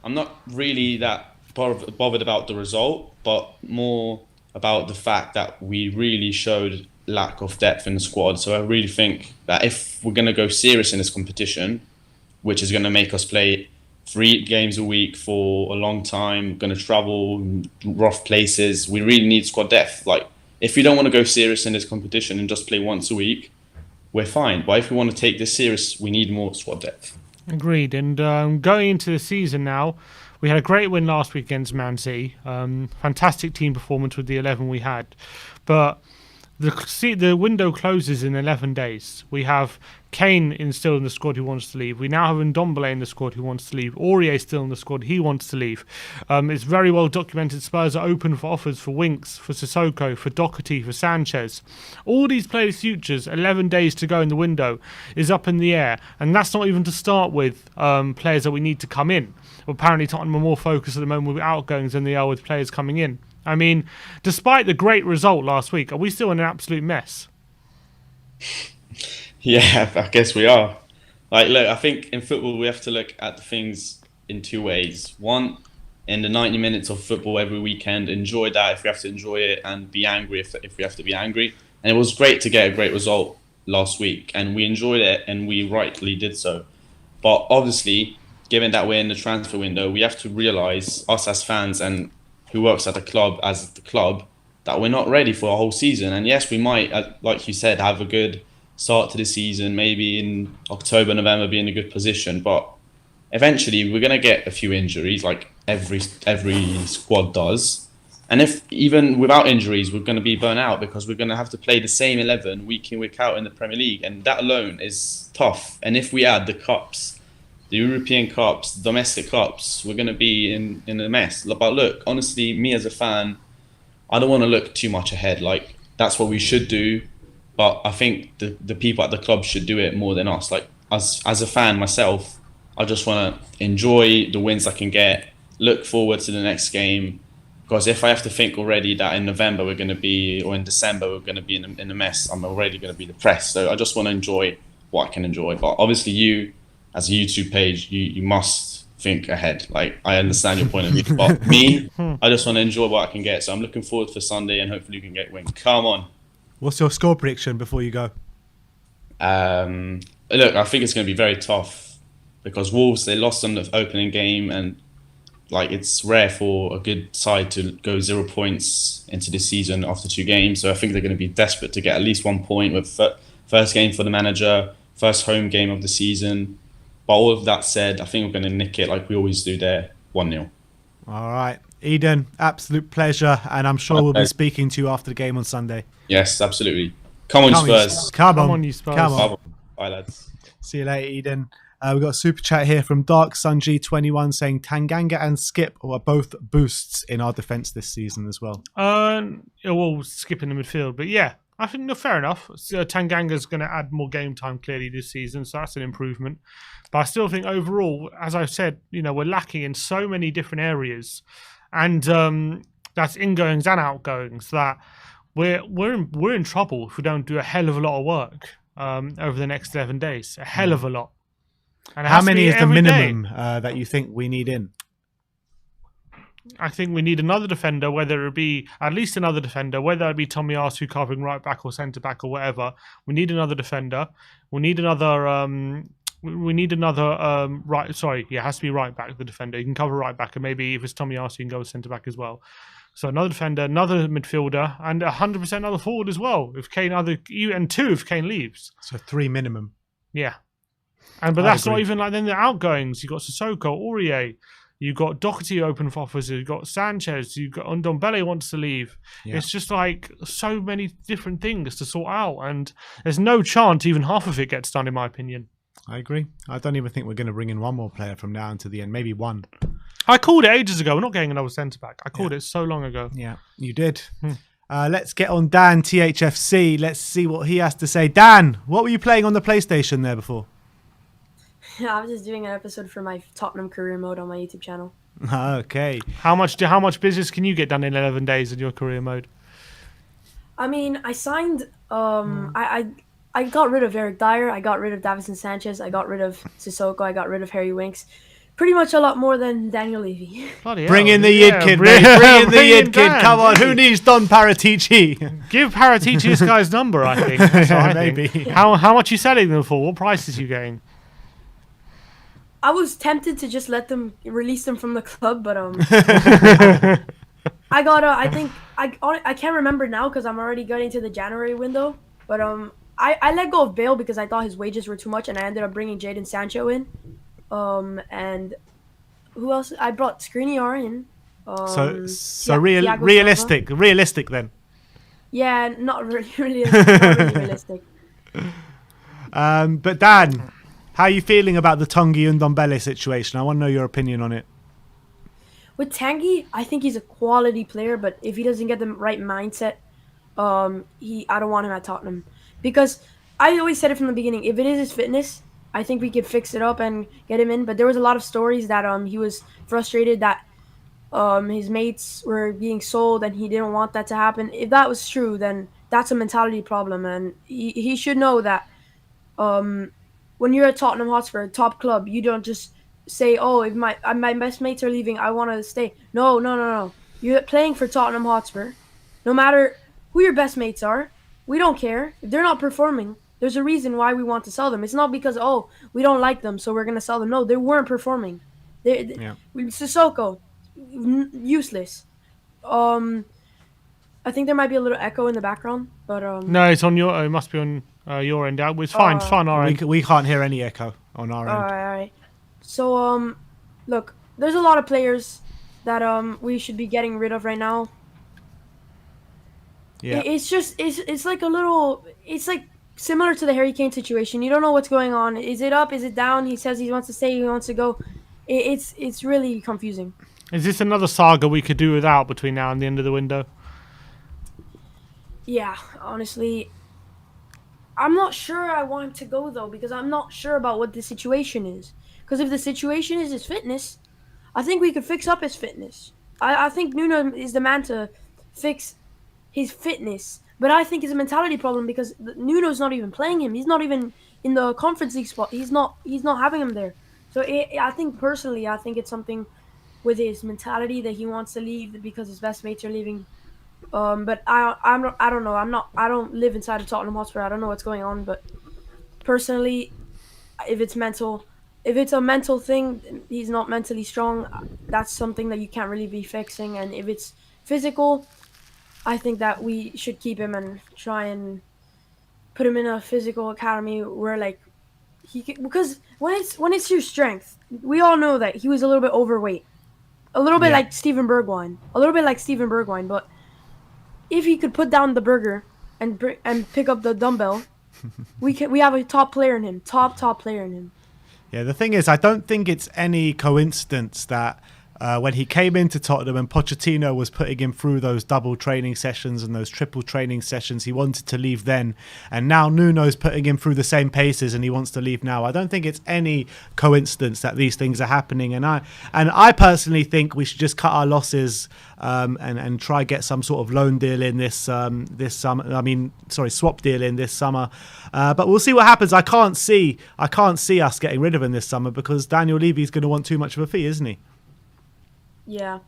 I'm not really that bothered about the result, but more about the fact that we really showed lack of depth in the squad. So I really think that if we're going to go serious in this competition, which is going to make us play 3 games a week for a long time, going to travel rough places, we really need squad depth. Like, if we don't want to go serious in this competition and just play once a week, we're fine. But if we want to take this serious, we need more squad depth. Agreed. And going into the season now, we had a great win last week against Man City. Fantastic team performance with the 11 we had. But the window closes in 11 days. We have Kane still in the squad who wants to leave. We now have Ndombele in the squad who wants to leave. Aurier still in the squad. He wants to leave. It's very well documented. Spurs are open for offers for Winks, for Sissoko, for Doherty, for Sanchez. All these players' futures, 11 days to go in the window, is up in the air. And that's not even to start with players that we need to come in. Well, apparently Tottenham are more focused at the moment with outgoings than they are with players coming in. I mean, despite the great result last week, are we still in an absolute mess? Yeah, I guess we are. Like, look, I think in football we have to look at the things in two ways. One, in the 90 minutes of football every weekend, enjoy that if we have to enjoy it, and be angry if we have to be angry. And it was great to get a great result last week, and we enjoyed it, and we rightly did so. But obviously, given that we're in the transfer window, we have to realise, us as fans and who works at the club as the club, that we're not ready for a whole season. And yes, we might, like you said, have a good start to the season, maybe in October, November, be in a good position. But eventually, we're going to get a few injuries, like every squad does. And if even without injuries, we're going to be burnt out because we're going to have to play the same 11 week in, week out in the Premier League. And that alone is tough. And if we add the cups, the European Cups, domestic cups, we're going to be in a mess. But look, honestly, me as a fan, I don't want to look too much ahead. Like, that's what we should do. But I think the people at the club should do it more than us. Like, as a fan myself, I just want to enjoy the wins I can get, look forward to the next game. Because if I have to think already that in November we're going to be, or in December we're going to be in a mess, I'm already going to be depressed. So I just want to enjoy what I can enjoy. But obviously you, as a YouTube page, you must think ahead. Like, I understand your point of view, but me, I just want to enjoy what I can get. So I'm looking forward for Sunday, and hopefully you can get win. Come on. What's your score prediction before you go? Look, I think it's going to be very tough because Wolves, they lost on the opening game, and like, it's rare for a good side to go 0 points into the season after 2 games. So I think they're going to be desperate to get at least 1 point with first game for the manager, first home game of the season. But all of that said, I think we're going to nick it like we always do there, 1-0. All right. Eden, absolute pleasure. And I'm sure we'll be speaking to you after the game on Sunday. Yes, absolutely. Come on, Spurs. Come on, you Spurs. Come on. Bye, lads. See you later, Eden. We've got a super chat here from Dark Sung21 saying Tanganga and Skip are both boosts in our defence this season as well. Well, Skip in the midfield. But yeah, I think fair enough. Tanganga's going to add more game time clearly this season, so that's an improvement. But I still think overall, as I said, we're lacking in so many different areas, and that's ingoings and outgoings, that we're in trouble if we don't do a hell of a lot of work over the next 11 days. A hell of a lot. And how many is the minimum that you think we need in? I think we need another defender, whether it be at least another defender, whether it be Tomiyasu covering right back or centre back or whatever. We need another defender. We need another. Right. Sorry, yeah, it has to be right back. The defender, you can cover right back, and maybe if it's Tomiyasu, you can go centre back as well. So another defender, another midfielder, and 100% another forward as well. If Kane and 2 if Kane leaves. So 3 minimum. Yeah, but that's not even like then the outgoings. You got Sissoko, Aurier. You've got Doherty open for offers. You've got Sanchez. You've got Ndombele wants to leave. Yeah. It's just like so many different things to sort out, and there's no chance even half of it gets done, in my opinion. I agree. I don't even think we're going to bring in one more player from now until the end. Maybe one. I called it ages ago. We're not getting another centre back. I called it so long ago. Yeah, you did. Let's get on Dan THFC. Let's see what he has to say. Dan, what were you playing on the PlayStation there before? Yeah, I was just doing an episode for my Tottenham career mode on my YouTube channel. Okay. How much business can you get done in 11 days in your career mode? I mean, I signed. I got rid of Eric Dyer. I got rid of Davinson Sanchez. I got rid of Sissoko. I got rid of Harry Winks. Pretty much a lot more than Daniel Levy. Bring in the Yid kid, mate. Bring in the Yid kid. Come on, who needs Don Paratici? Give Paratici this guy's number, I think. That's what I maybe. Think. How much are you selling them for? What prices are you getting? I was tempted to just release them from the club, but I got I think I can't remember now because I'm already getting to the January window. But I let go of Bale because I thought his wages were too much, and I ended up bringing Jadon Sancho in. And who else? I brought Skriniar in. So Thiago Silva. realistic then. Yeah, not really, not really realistic. But Dan, how are you feeling about the Tanguy and Ndombele situation? I want to know your opinion on it. With Tanguy, I think he's a quality player, but if he doesn't get the right mindset, I don't want him at Tottenham because I always said it from the beginning. If it is his fitness, I think we could fix it up and get him in. But there was a lot of stories that he was frustrated that his mates were being sold and he didn't want that to happen. If that was true, then that's a mentality problem, and he should know that um, when you're at Tottenham Hotspur, top club, you don't just say, "Oh, if my best mates are leaving, I want to stay." No, no, no, no. You're playing for Tottenham Hotspur. No matter who your best mates are, we don't care if they're not performing. There's a reason why we want to sell them. It's not because we don't like them, so we're gonna sell them. No, they weren't performing. Yeah. Sissoko, useless. Um, I think there might be a little echo in the background, but No, it's on your. It must be on your end. It's fine. It's fine. All right. We can't hear any echo on our end. All right. So look, there's a lot of players that we should be getting rid of right now. Yeah. It's like a little. It's like similar to the Harry Kane situation. You don't know what's going on. Is it up? Is it down? He says he wants to stay. He wants to go. It's really confusing. Is this another saga we could do without between now and the end of the window? Yeah, honestly, I'm not sure I want him to go though because I'm not sure about what the situation is. Because if the situation is his fitness, I think we could fix up his fitness. I think Nuno is the man to fix his fitness, but I think it's a mentality problem because Nuno's not even playing him. He's not even in the Conference League spot. He's not having him there. So I think personally, I think it's something with his mentality that he wants to leave because his best mates are leaving. But I don't know. I don't live inside of Tottenham Hotspur. I don't know what's going on. But personally, if it's a mental thing, he's not mentally strong. That's something that you can't really be fixing. And if it's physical, I think that we should keep him and try and put him in a physical academy where because when it's your strength, we all know that he was a little bit overweight, a little bit like Steven Bergwijn, but if he could put down the burger and pick up the dumbbell, we have a top player in him, top player in him. Yeah, the thing is, I don't think it's any coincidence that when he came into Tottenham and Pochettino was putting him through those double training sessions and those triple training sessions, he wanted to leave then. And now Nuno's putting him through the same paces and he wants to leave now. I don't think it's any coincidence that these things are happening. And I personally think we should just cut our losses and try get some sort of loan deal in this summer. Swap deal in this summer. But we'll see what happens. I can't see us getting rid of him this summer because Daniel Levy's going to want too much of a fee, isn't he? Yeah,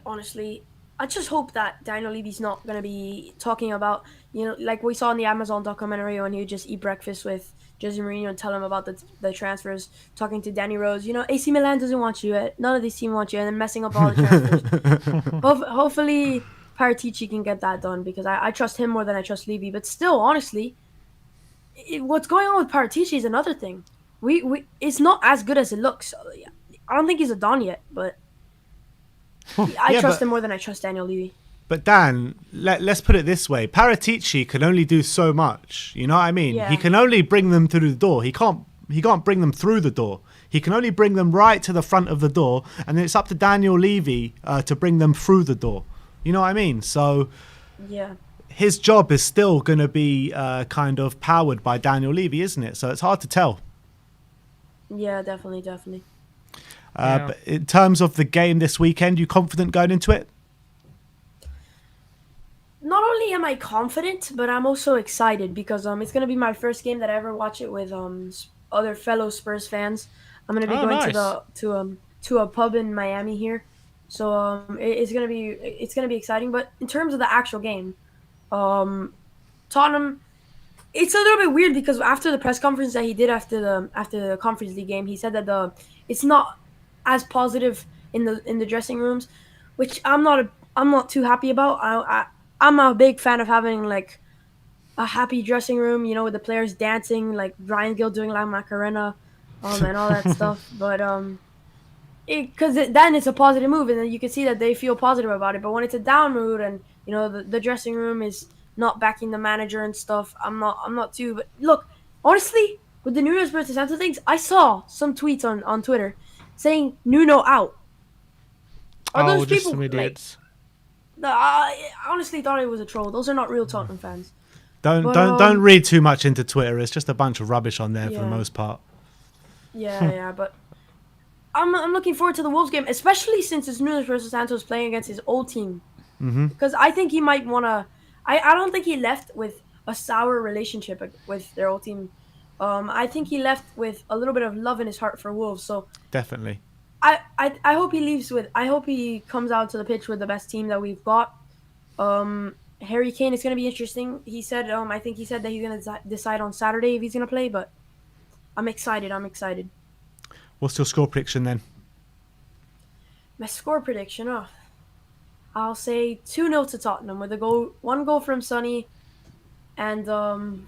honestly, I just hope that Daniel Levy's not going to be talking about, like we saw in the Amazon documentary when he would just eat breakfast with Jose Mourinho and tell him about the transfers, talking to Danny Rose. AC Milan doesn't want you. None of these teams want you, and then messing up all the transfers. Hopefully, Paratici can get that done because I trust him more than I trust Levy. But still, honestly, what's going on with Paratici is another thing. It's not as good as it looks. I don't think he's a Don yet, but I trust him more than I trust Daniel Levy. But Dan, let's put it this way. Paratici can only do so much. You know what I mean? Yeah. He can only bring them through the door. He can't bring them through the door. He can only bring them right to the front of the door. And then it's up to Daniel Levy to bring them through the door. You know what I mean? So yeah, his job is still going to be kind of powered by Daniel Levy, isn't it? So it's hard to tell. Yeah, definitely. But in terms of the game this weekend, you confident going into it? Not only am I confident, but I'm also excited because it's going to be my first game that I ever watch it with other fellow Spurs fans. I'm going to be going to a pub in Miami here, so it's going to be exciting. But in terms of the actual game, Tottenham. It's a little bit weird because after the press conference that he did after the Conference League game, he said that it's not as positive in the dressing rooms, which I'm not too happy about. I'm a big fan of having a happy dressing room, with the players dancing, like Ryan Gill doing La Macarena, and all that stuff. But because then it's a positive move, and then you can see that they feel positive about it. But when it's a down mood, and the dressing room is not backing the manager and stuff, I'm not too. But look, honestly, with the Nuno Espirito Santo things, I saw some tweets on Twitter saying Nuno out. Are those just people some idiots. I honestly thought it was a troll. Those are not real Tottenham fans. Don't read too much into Twitter. It's just a bunch of rubbish on there for the most part. Yeah, but I'm looking forward to the Wolves game, especially since it's Nunes versus Santos playing against his old team. Because I think he might want to. I don't think he left with a sour relationship with their old team. I think he left with a little bit of love in his heart for Wolves. So definitely. I hope he leaves with. I hope he comes out to the pitch with the best team that we've got. Harry Kane is going to be interesting. He said. I think he said that he's going to decide on Saturday if he's going to play. But I'm excited. What's your score prediction then? My score prediction. I'll say 2-0 to Tottenham with one goal from Sonny, and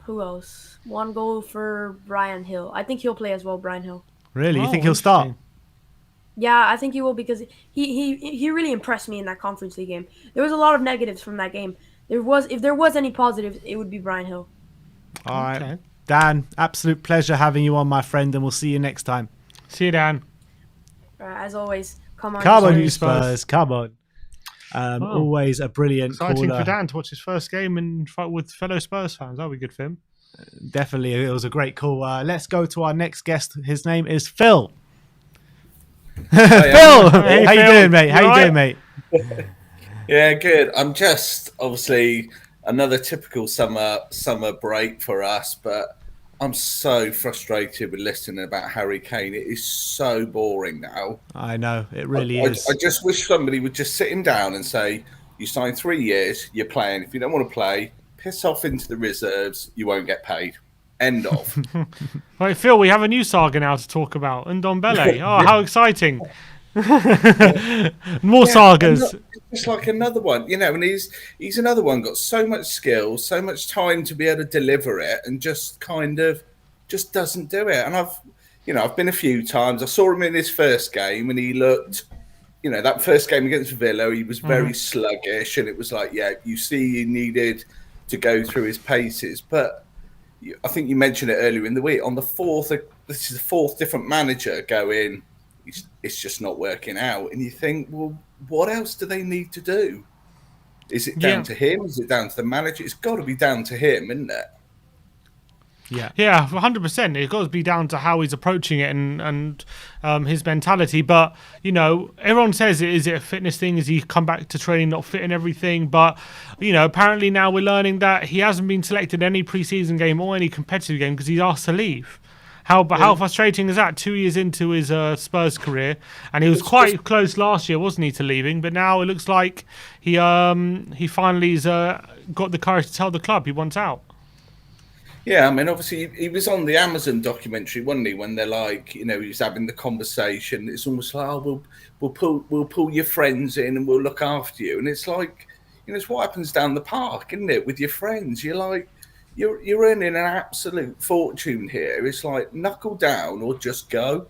who else? One goal for Brian Hill. I think he'll play as well. Brian Hill. Really? You think he'll start? Yeah, I think he will because he really impressed me in that Conference League game. There was a lot of negatives from that game. If there was any positives, it would be Brian Hill. All right, Dan. Absolute pleasure having you on, my friend, and we'll see you next time. See you, Dan. As always, come on, you Spurs. Come on. Always a brilliant exciting caller. For Dan to watch his first game and fight with fellow Spurs fans. That'll be good for him. Definitely, it was a great call. Let's go to our next guest. His name is Phil. Phil, hey, how you doing, mate? How you doing, mate? Yeah, good. I'm just obviously another typical summer break for us, but I'm so frustrated with listening about Harry Kane. It is so boring now. I know, it really is. I just wish somebody would just sit him down and say, you signed 3 years, you're playing. If you don't want to play, piss off into the reserves, you won't get paid. End of. Right, Phil, we have a new saga now to talk about. Ndombele. Oh, how exciting. More sagas. It's like another one, and he's another one, got so much skill, so much time to be able to deliver it, and just doesn't do it. And I've been a few times. I saw him in his first game, and he looked, that first game against Villa, he was very sluggish, and it was like, you see, he needed to go through his paces. But I think you mentioned it earlier in the week. This is the fourth different manager going. It's just not working out, and you think, well, what else do they need to do? Is it down to him? Is it down to the manager? It's got to be down to him, isn't it? Yeah, 100%. It's got to be down to how he's approaching it and his mentality. But everyone says, is it a fitness thing? Is he come back to training not fit and everything? But apparently now we're learning that he hasn't been selected in any preseason game or any competitive game because he's asked to leave. How frustrating is that? 2 years into his Spurs career, and he was quite close last year, wasn't he, to leaving? But now it looks like he finally has got the courage to tell the club he wants out. Yeah, I mean, obviously he was on the Amazon documentary, wasn't he? When they're like, he was having the conversation. It's almost like, oh, we'll pull your friends in and we'll look after you. And it's like, it's what happens down the park, isn't it? With your friends, you're like. You're earning an absolute fortune here. It's like knuckle down or just go.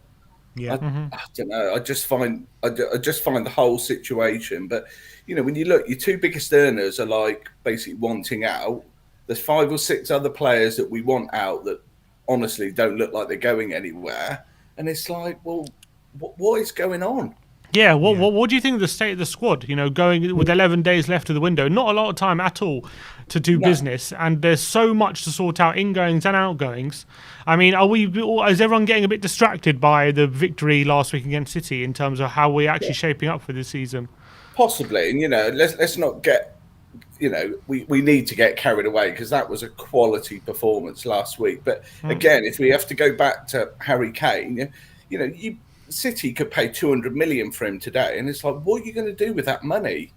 Yeah, I don't know. I just find the whole situation. But when you look, your two biggest earners are like basically wanting out. There's 5 or 6 other players that we want out that honestly don't look like they're going anywhere. And it's like, well, what is going on? Yeah, what do you think of the state of the squad? Going with 11 days left of the window, not a lot of time at all to do business, and there's so much to sort out, ingoings and outgoings. I mean, is everyone getting a bit distracted by the victory last week against City in terms of how we're actually shaping up for this season? Possibly, and let's not get, we need to get carried away because that was a quality performance last week. But again, if we have to go back to Harry Kane, City could pay 200 million for him today, and it's like, what are you going to do with that money?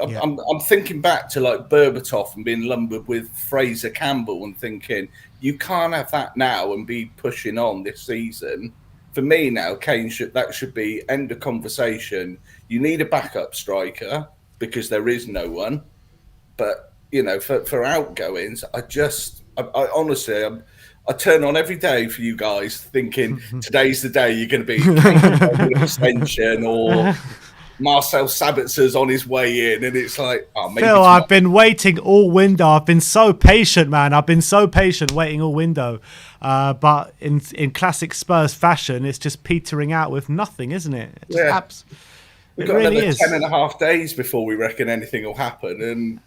I'm thinking back to like Berbatov and being lumbered with Fraser Campbell and thinking you can't have that now and be pushing on this season. For me now, Kane should be end of conversation. You need a backup striker because there is no one. But for outgoings, I honestly, I turn on every day for you guys thinking today's the day you're going to be an extension or Marcel Sabitzer's on his way in, and it's like, oh, maybe Phil, I've been waiting all window. I've been so patient, man. I've been so patient waiting all window. But in classic Spurs fashion, it's just petering out with nothing, isn't it? We've got really another 10.5 days before we reckon anything will happen, and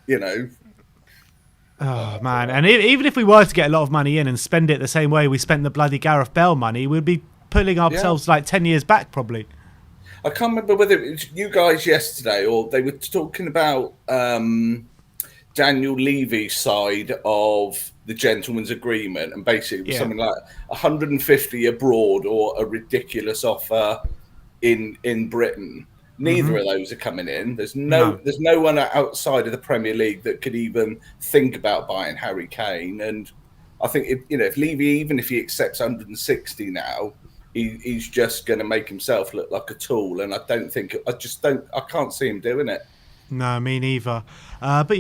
Oh man! And even if we were to get a lot of money in and spend it the same way we spent the bloody Gareth Bale money, we'd be pulling ourselves like 10 years back, probably. I can't remember whether it was you guys yesterday or they were talking about Daniel Levy's side of the gentleman's agreement, and basically it was something like 150 abroad or a ridiculous offer in Britain. Neither of those are coming in. There's no one outside of the Premier League that could even think about buying Harry Kane. And I think if Levy, even if he accepts 160 now, he's just going to make himself look like a tool. And I can't see him doing it. No, me neither. But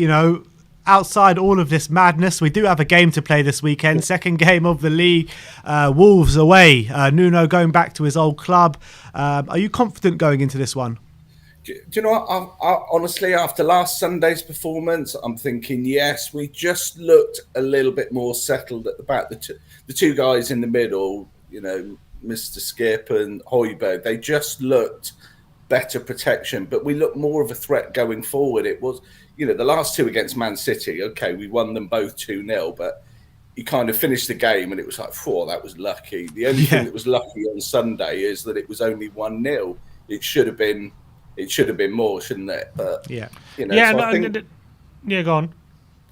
outside all of this madness, we do have a game to play this weekend. Second game of the league, Wolves away. Nuno going back to his old club. Are you confident going into this one? Do you know what? I honestly, after last Sunday's performance, I'm thinking, yes, we just looked a little bit more settled at the back. The two guys in the middle, Mr. Skip and Højbjerg, they just looked better protection, but we looked more of a threat going forward. It was, the last two against Man City, okay, we won them both 2-0, but you kind of finished the game and it was like, that was lucky. The only thing that was lucky on Sunday is that it was only 1-0. It should have been more, shouldn't it? But go on.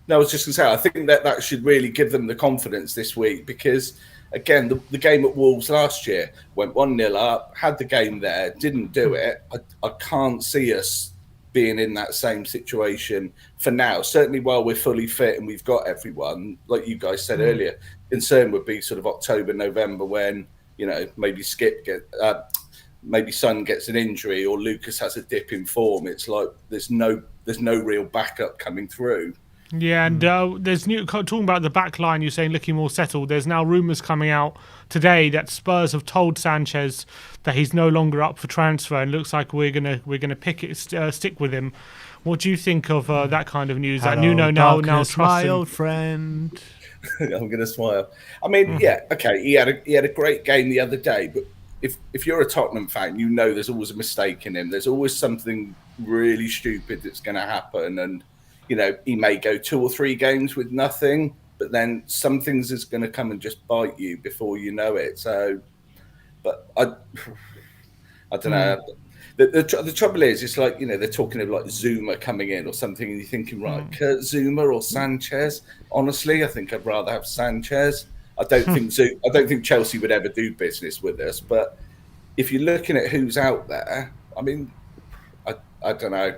No, I was just going to say, I think that should really give them the confidence this week because, again, the game at Wolves last year went 1-0 up, had the game there, didn't do it. I can't see us being in that same situation for now. Certainly while we're fully fit and we've got everyone, like you guys said earlier, concern would be sort of October, November when, maybe maybe Son gets an injury or Lucas has a dip in form. It's like there's no real backup coming through. Yeah, and there's talking about the back line, you're saying looking more settled. There's now rumours coming out today that Spurs have told Sanchez that he's no longer up for transfer, and looks like we're gonna stick with him. What do you think of that kind of news? Hello, that Nuno now trusts my him? old friend. I'm gonna smile. I mean, okay, he had a great game the other day, but if you're a Tottenham fan, there's always a mistake in him. There's always something really stupid that's going to happen, and he may go 2 or 3 games with nothing, but then some things is going to come and just bite you before you know it. So, but I don't know. The trouble is, it's like they're talking of like Zuma coming in or something, and you're thinking, right, Kurt Zuma or Sanchez. Honestly, I think I'd rather have Sanchez. I don't think Chelsea would ever do business with us. But if you're looking at who's out there, I mean, I don't know.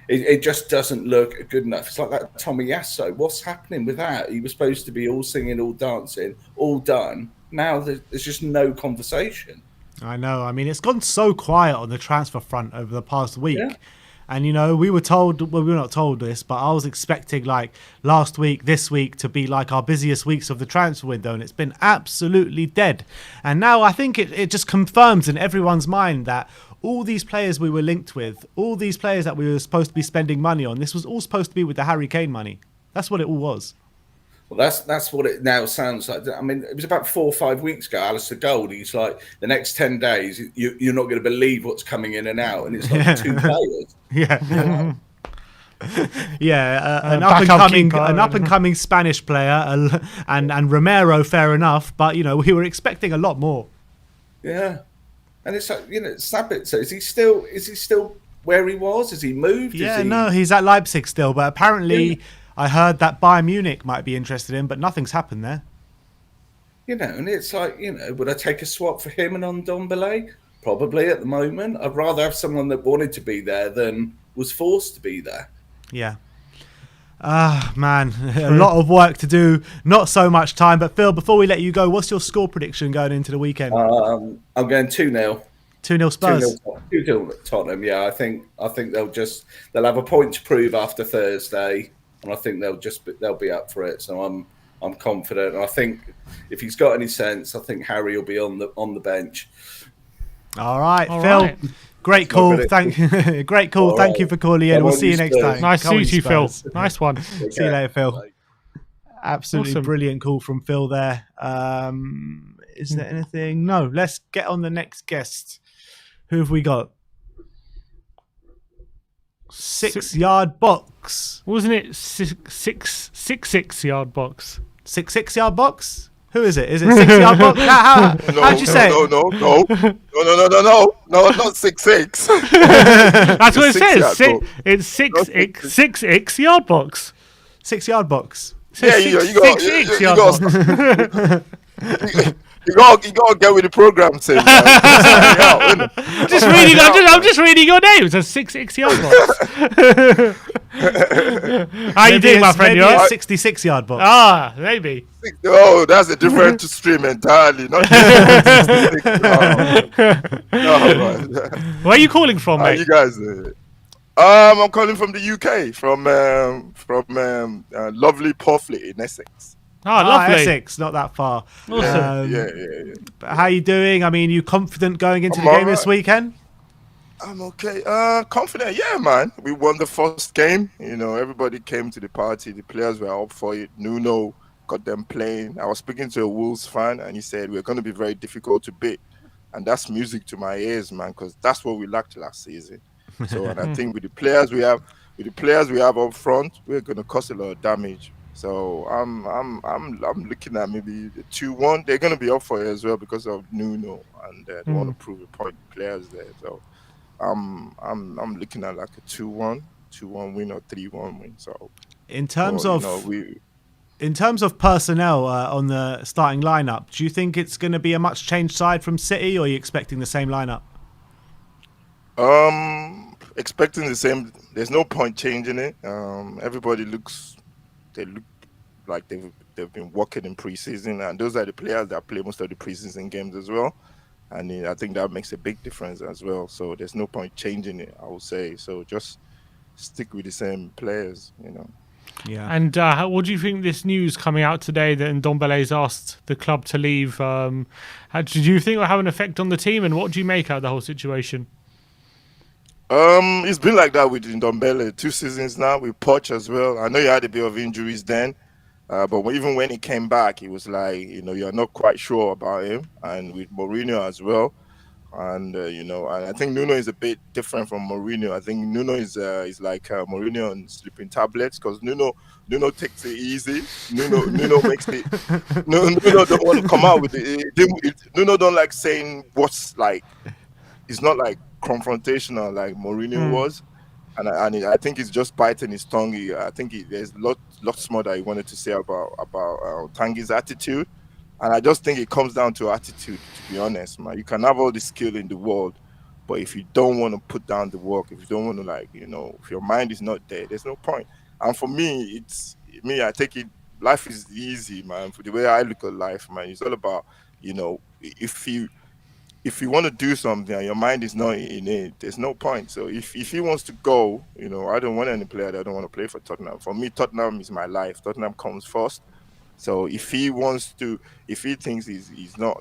It just doesn't look good enough. It's like that Tommy Yasso. What's happening with that? He was supposed to be all singing, all dancing, all done. Now there's just no conversation. I know. I mean, it's gone so quiet on the transfer front over the past week. Yeah. And, we were told, well, we were not told this, but I was expecting like last week, this week to be like our busiest weeks of the transfer window. And it's been absolutely dead. And now I think it just confirms in everyone's mind that all these players we were linked with, all these players that we were supposed to be spending money on, this was all supposed to be with the Harry Kane money. That's what it all was. Well, that's what it now sounds like. I mean, it was about 4 or 5 weeks ago. Alistair Gold, he's like, the next 10 days, you're not going to believe what's coming in and out. And it's like 2 players. Yeah. An up and coming Spanish player, and Romero, fair enough. But we were expecting a lot more. Yeah, and it's like Sabitzer. Is he still where he was? Has he moved? Yeah, no, he's at Leipzig still. But apparently. Yeah. I heard that Bayern Munich might be interested in, but nothing's happened there. And it's like, would I take a swap for him and on Ndombele? Probably at the moment. I'd rather have someone that wanted to be there than was forced to be there. Yeah. Man, a lot of work to do. Not so much time. But Phil, before we let you go, what's your score prediction going into the weekend? I'm going 2-0. 2-0 Spurs. 2-0 Tottenham. Yeah, I think they'll have a point to prove after Thursday. and I think they'll be up for it. So I'm confident, and I think if he's got any sense, I think Harry will be on the bench. All right, Phil. Great call. Thank you for calling in. We'll see you next time. Nice to see you, Phil. Nice one. See you later, Phil. Absolutely Awesome. Brilliant call from Phil there. Is there anything? No. Let's get on the next guest. Who have we got? 6-yard box. Wasn't it 6-6 yard box? 6-6 yard box? Who is it? Is it 6-yard box? How'd you say no, it? no, not 6-6. That's what it says. It's 6-6 yard box. 6-yard box. Yeah, you got. You gotta get with the program, Tim. I'm just reading your name. It's a 6-6 yard box. How you doing, my friend? Maybe a 66-yard box. Ah, maybe. Oh, that's a different stream entirely. Not Where are you calling from, mate? You guys? I'm calling from the UK, from lovely Pawfleet in Essex. Oh, lovely. Essex, not that far. Awesome. Yeah. But how you doing? I mean, you confident going into the game this weekend? I'm okay. Confident, yeah, man. We won the first game. Everybody came to the party. The players were up for it. Nuno got them playing. I was speaking to a Wolves fan, and he said we're going to be very difficult to beat, and that's music to my ears, man, because that's what we lacked last season. So, and I think with the players we have up front, we're going to cause a lot of damage. So I'm looking at maybe 2-1. They're going to be up for it as well because of Nuno, and they want to prove a point. Players there, so I'm looking at like a 2-1 win or 3-1 win. So in terms of personnel on the starting lineup, do you think it's going to be a much changed side from City, or are you expecting the same lineup? Expecting the same. There's no point changing it. Everybody look like they've been working in preseason, and those are the players that play most of the preseason games as well. And I think that makes a big difference as well. So there's no point changing it, I would say. So just stick with the same players, Yeah. And what do you think this news coming out today that Ndombele's asked the club to leave? Do you think it will have an effect on the team, and what do you make out of the whole situation? It's been like that with Ndombele 2 seasons now, with Poch as well. I know you had a bit of injuries then, but even when he came back, it was like, you're not quite sure about him, and with Mourinho as well. And, and I think Nuno is a bit different from Mourinho. I think Nuno is like Mourinho on sleeping tablets, because Nuno takes it easy. Nuno makes it. Nuno don't want to come out with it. Nuno don't like saying what's like. It's not like confrontational like Mourinho was, and I think he's just biting his tongue. I think there's lots more that he wanted to say about Tanguy's attitude, and I just think it comes down to attitude. To be honest, man, you can have all the skill in the world, but if you don't want to put down the work, if you don't want to if your mind is not there, there's no point. And for me, I take it. Life is easy, man. For the way I look at life, man, it's all about if you want to do something and your mind is not in it, there's no point. So if he wants to go, I don't want any player that don't want to play for Tottenham. For me, Tottenham is my life. Tottenham comes first. So if he thinks he's not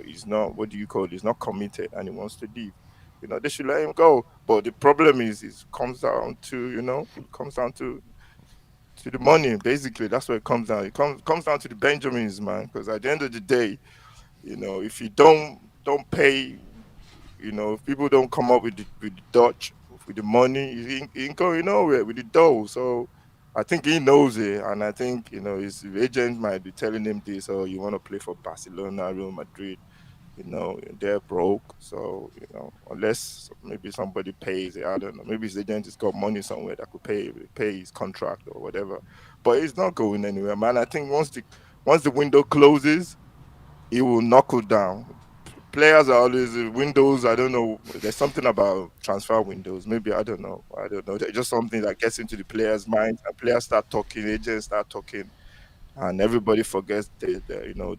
what do you call it? He's not committed and he wants to leave, they should let him go. But the problem is it comes down to the money. Basically, that's what it comes down. It comes down to the Benjamins, man. Because at the end of the day, if you don't pay. If people don't come up with the Dutch, with the money, he ain't going nowhere with the dough. So I think he knows it, and I think his agent might be telling him this: "Oh, you want to play for Barcelona, Real Madrid? They're broke. So unless maybe somebody pays it, I don't know. Maybe his agent has got money somewhere that could pay his contract or whatever. But he's not going anywhere, man. I think once the window closes, he will knuckle down. Players are always windows. I don't know. There's something about transfer windows. Maybe I don't know. There's just something that gets into the players' minds, and players start talking, agents start talking, and everybody forgets the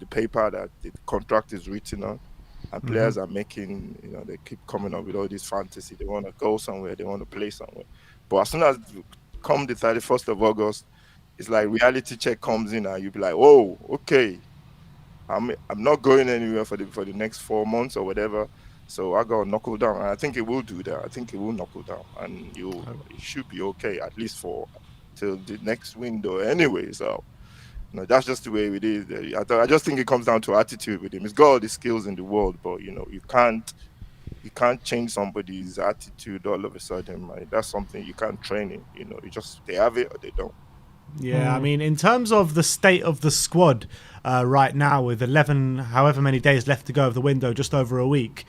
paper that the contract is written on. And players are making, they keep coming up with all this fantasy. They want to go somewhere. They want to play somewhere. But as soon as come the 31st of August, it's like reality check comes in and you'll be like, oh, okay, I'm not going anywhere for the next 4 months or whatever. So I gotta knuckle down, and I think it will do that. I think it will knuckle down, and it should be okay at least for till the next window anyway. So that's just the way it is. I just think it comes down to attitude with him. He's got all the skills in the world, but you can't change somebody's attitude all of a sudden. Right? That's something you can't train it. You just they have it or they don't. Yeah, I mean, in terms of the state of the squad right now, with 11, however many days left to go of the window, just over a week,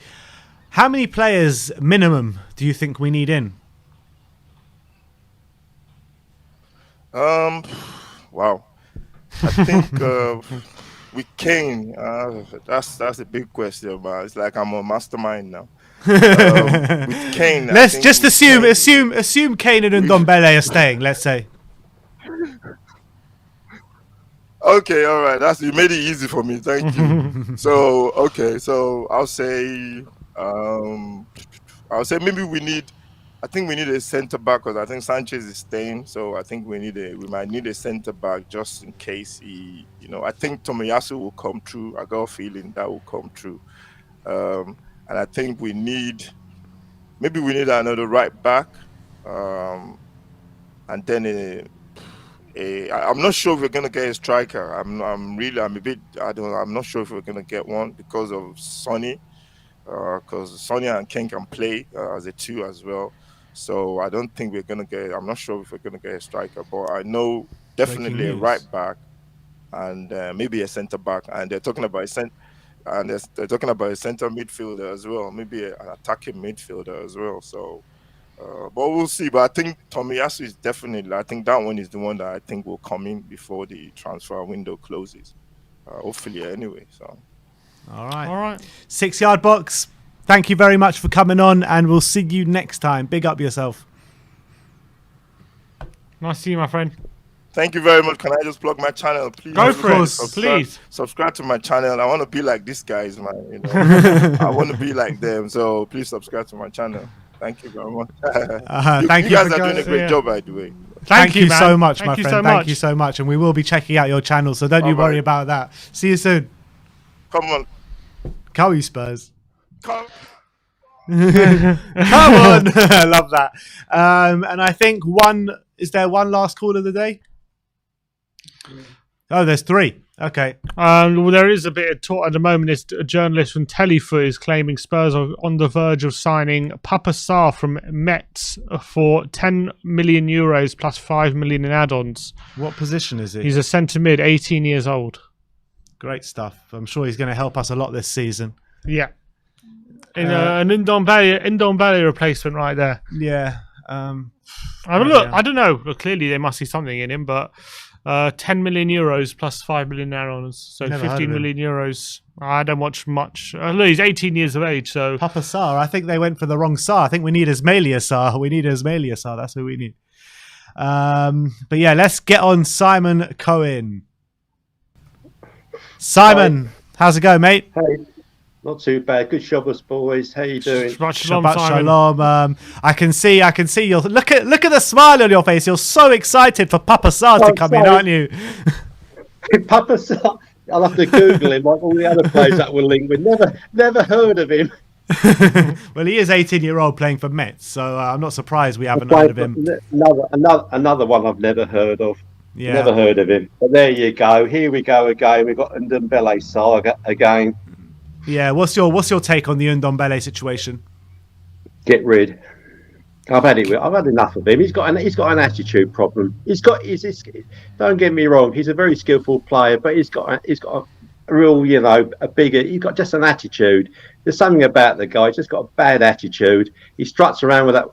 how many players minimum do you think we need in? Wow. I think with Kane, that's a big question, man. It's like I'm a mastermind now. With Kane, let's just assume Kane and Ndombele are staying. Let's say. Okay, all right. You made it easy for me. Thank you. So I'll say maybe I think we need a centre back because I think Sanchez is staying. So I think we might need a centre back just in case I think Tomiyasu will come through. I got a feeling that will come through. And I think we need another right back. And then I'm not sure if we're gonna get a striker. I'm not sure if we're gonna get one because of Sonny. Because Sonny and Ken can play as a two as well. So I don't think I'm not sure if we're going to get a striker, but I know definitely a right back and maybe a centre back. And they're talking about a centre midfielder as well, maybe an attacking midfielder as well. So, but we'll see. But I think Tomiyasu is definitely, I think that one is the one that I think will come in before the transfer window closes. Hopefully anyway, so. All right. 6 Yard Box, thank you very much for coming on, and we'll see you next time. Big up yourself. Nice to see you, my friend. Thank you very much. Can I just plug my channel, please? Go for it, please. Subscribe to my channel. I want to be like these guys, man. I want to be like them. So please subscribe to my channel. Thank you very much. You guys are doing a great job, by the way. Thank you so much, my friend. Thank you so much. And we will be checking out your channel, so don't you worry about that. See you soon. Come on. Come you Spurs. Come on. I love that. And I think is there one last call of the day? Oh, there's three. Okay. Well, there is a bit of talk at the moment. It's a journalist from Telefoot is claiming Spurs are on the verge of signing Papa Sarr from Metz for 10 million euros plus 5 million in add-ons. What position is he? He's a centre mid, 18 years old. Great stuff. I'm sure he's going to help us a lot this season. Yeah. An Ndombele replacement right there. Yeah. I don't know. Look, clearly there must be something in him, but 10 million euros plus 5 million add-ons. So 15 million euros. I don't watch much. Look, he's 18 years of age, so... Papa Sarr. I think they went for the wrong Sarr. I think we need Ismailia Sarr. That's who we need. But yeah, let's get on Simon Cohen. Simon, how's it going, mate? Hey, not too bad. Good Shabbos, boys. How you doing? Shabbat shalom. I can see you. Look at the smile on your face. You're so excited for Papa Sarr to come in, aren't you? Papa Sarr. I'll have to Google him like all the other players that we're linked with. Never heard of him. Well, he is 18-year-old playing for Metz, so I'm not surprised we haven't heard of him. Another one I've never heard of. Yeah. Never heard of him. But there you go. Here we go again. We've got Ndombele saga again. Yeah. What's your take on the Ndombele situation? Get rid. I've had enough of him. He's got an attitude problem. Don't get me wrong. He's a very skillful player, but he's got a real, he's got just an attitude. There's something about the guy. He's just got a bad attitude. He struts around with that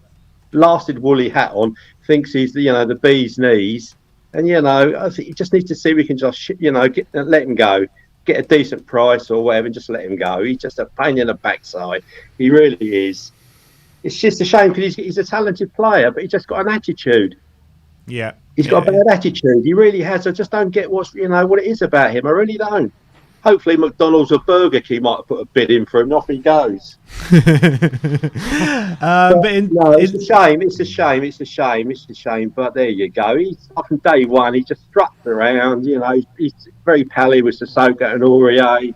blasted woolly hat on, thinks he's the bee's knees. And, I think he just needs to see we can just, let him go, get a decent price or whatever and just let him go. He's just a pain in the backside. He really is. It's just a shame because he's a talented player, but he's just got an attitude. Yeah. He's got a bad attitude. He really has. I just don't get what it is about him. I really don't. hopefully McDonald's or Burger King might have put a bid in for him. Off he goes. But no, it's a shame. It's a shame. It's a shame. It's a shame. But there you go. He's from day one. He just struts around. You know, he's very pally with Sissoko and Aurier.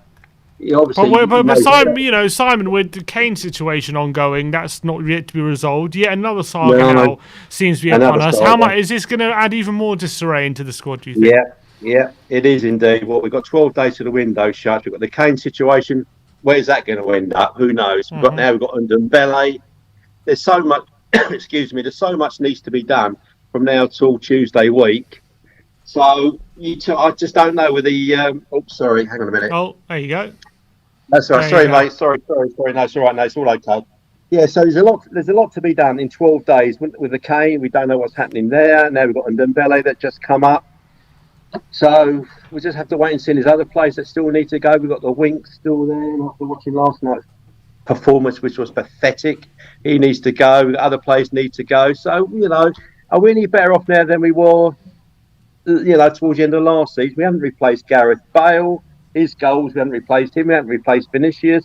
But Simon, Simon, with the Kane situation ongoing, that's not yet to be resolved. Yet another saga now seems to be upon us. How much is this going to add even more disarray into the squad? Do you think? Yeah, it is indeed. Well, we've got 12 days to the window shut. We've got the Kane situation. Where's that going to end up? Who knows? But now we've got Ndombele. There's so much. Excuse me. There's so much needs to be done from now till Tuesday week. So I just don't know with the. Sorry, hang on a minute. Oh, there you go. That's all right. Sorry, mate. Sorry. No, it's all right. No, it's all okay. Yeah, so there's a lot to be done in 12 days with the Kane. We don't know what's happening there. Now we've got Ndombele that just come up. So we just have to wait and see. There's other players that still need to go. We've got the Wink still there. After watching last night's performance, which was pathetic, he needs to go. Other players need to go. So, are we any better off now than we were, towards the end of last season? We haven't replaced Gareth Bale. His goals, we haven't replaced him. We haven't replaced Vinicius.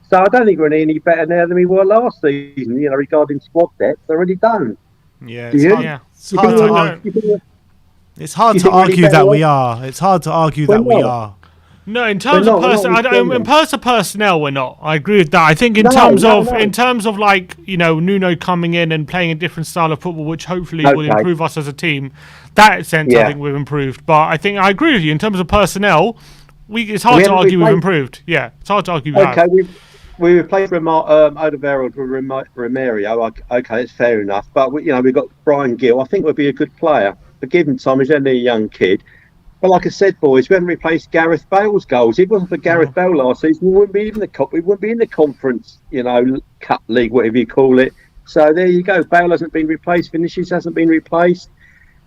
So I don't think we're any better now than we were last season, regarding squad depth. They're already done. Yeah, it's hard to argue that we are. It's hard to argue that we are. No, in terms of personnel, we're not. I agree with that. I think in terms of like Nuno coming in and playing a different style of football, which hopefully will improve us as a team. That sense, I think we've improved. But I think I agree with you in terms of personnel. It's hard to argue we've improved. Yeah, it's hard to argue we have. We replaced Odegaard with Romario. Okay, it's fair enough. But we've got Brian Gill. I think would be a good player. But give him time. He's only a young kid. But like I said, boys, we haven't replaced Gareth Bale's goals. If it wasn't for Gareth Bale last season, we wouldn't be in the cup. We wouldn't be in the conference, cup league, whatever you call it. So there you go. Bale hasn't been replaced. Vinicius hasn't been replaced.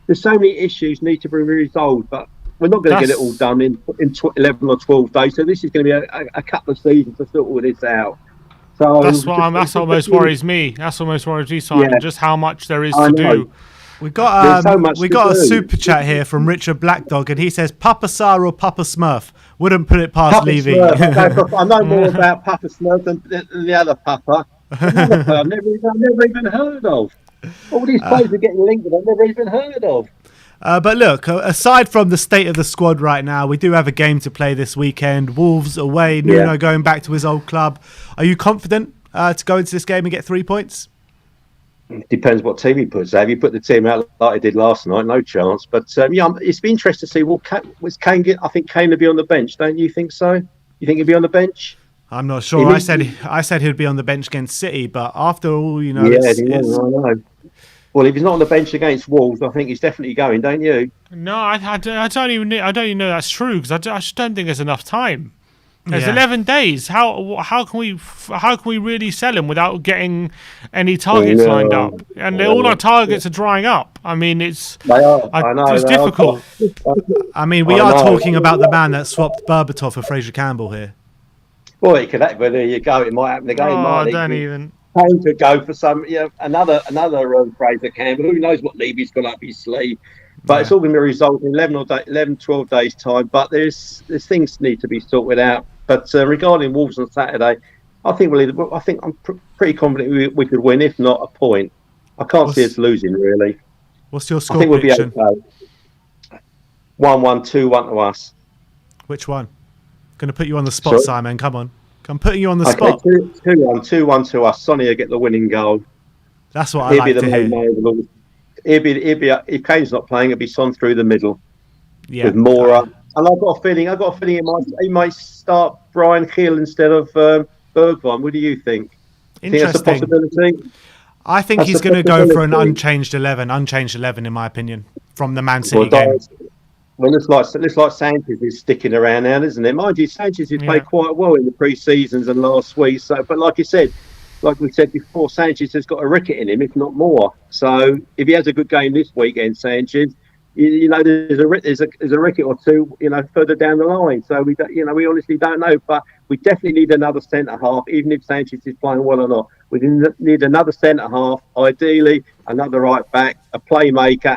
There's so many issues need to be resolved, but we're not going to get it all done in 11 or 12 days. So this is going to be a couple of seasons to sort all this out. So that's what almost worries me. That's almost worries me, Simon. Just how much there is to do. We got a super chat here from Richard Blackdog, and he says Papa Sar or Papa Smurf. Wouldn't put it past Levy. I know more about Papa Smurf than the other Papa. I've never even heard of. All these players are getting linked that I've never even heard of. But look, aside from the state of the squad right now, we do have a game to play this weekend. Wolves away, Nuno going back to his old club. Are you confident to go into this game and get 3 points? Depends what team he puts out. If you put the team out like he did last night, no chance. But it's been interesting to see. Was Kane? I think Kane will be on the bench. Don't you think so? You think he'll be on the bench? I'm not sure. I said he'd be on the bench against City, but after all, I know. Well, if he's not on the bench against Wolves, I think he's definitely going. Don't you? No, I don't even know that's true because I just don't think there's enough time. There's 11 days. How can we really sell him without getting any targets lined up? And all our targets are drying up. I mean, it's difficult. I mean, we are talking about the man that swapped Berbatov for Fraser Campbell here. Well, it could happen. But there you go. It might happen again. I don't even. Kane could go for some, another Fraser Campbell. Who knows what Levy's got up his sleeve? But it's all going to be resolved in 11, 12 days' time. But there's things need to be sorted out. But regarding Wolves on Saturday, I think I'm pretty confident we could win, if not a point. I can't see us losing, really. What's your score? I think we'll be okay. 1-1, 2-1 to us. Which one? Going to put you on the spot, Simon. Come on. I'm putting you on the spot. 2-1 to us. Sonny will get the winning goal. That's what I like to hear. If Kane's not playing, it'll be Son through the middle with Mora. And I've got a feeling he might start Brian Hill instead of Bergwijn. What do you think? Interesting. Think that's a possibility? I think he's going to go for an unchanged 11 in my opinion, from the Man City game. Well, looks like Sanchez is sticking around now, isn't it? Mind you, Sanchez has played quite well in the pre-seasons and last week. So, but like we said before, Sanchez has got a ricket in him, if not more. So, if he has a good game this weekend, Sanchez, there's a ricket or two, further down the line. So we honestly don't know, but we definitely need another centre half, even if Sanchez is playing well or not. We need another centre half, ideally another right back, a playmaker,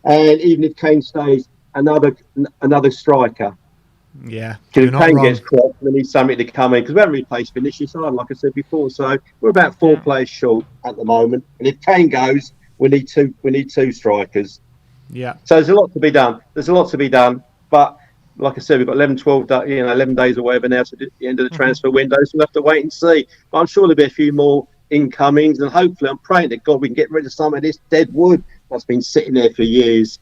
and even if Kane stays, another striker. Yeah, Because you're if not Kane wrong. gets cropped, we need something to come in because we haven't replaced Vinicius, like I said before. So we're about 4 players short at the moment. And if Kane goes, we need two. We need 2 strikers. Yeah. So there's a lot to be done. But like I said, we've got 11, 12, 11 days or whatever now to the end of the transfer window. So we'll have to wait and see. But I'm sure there'll be a few more incomings, and hopefully, I'm praying to God we can get rid of some of this dead wood that's been sitting there for years.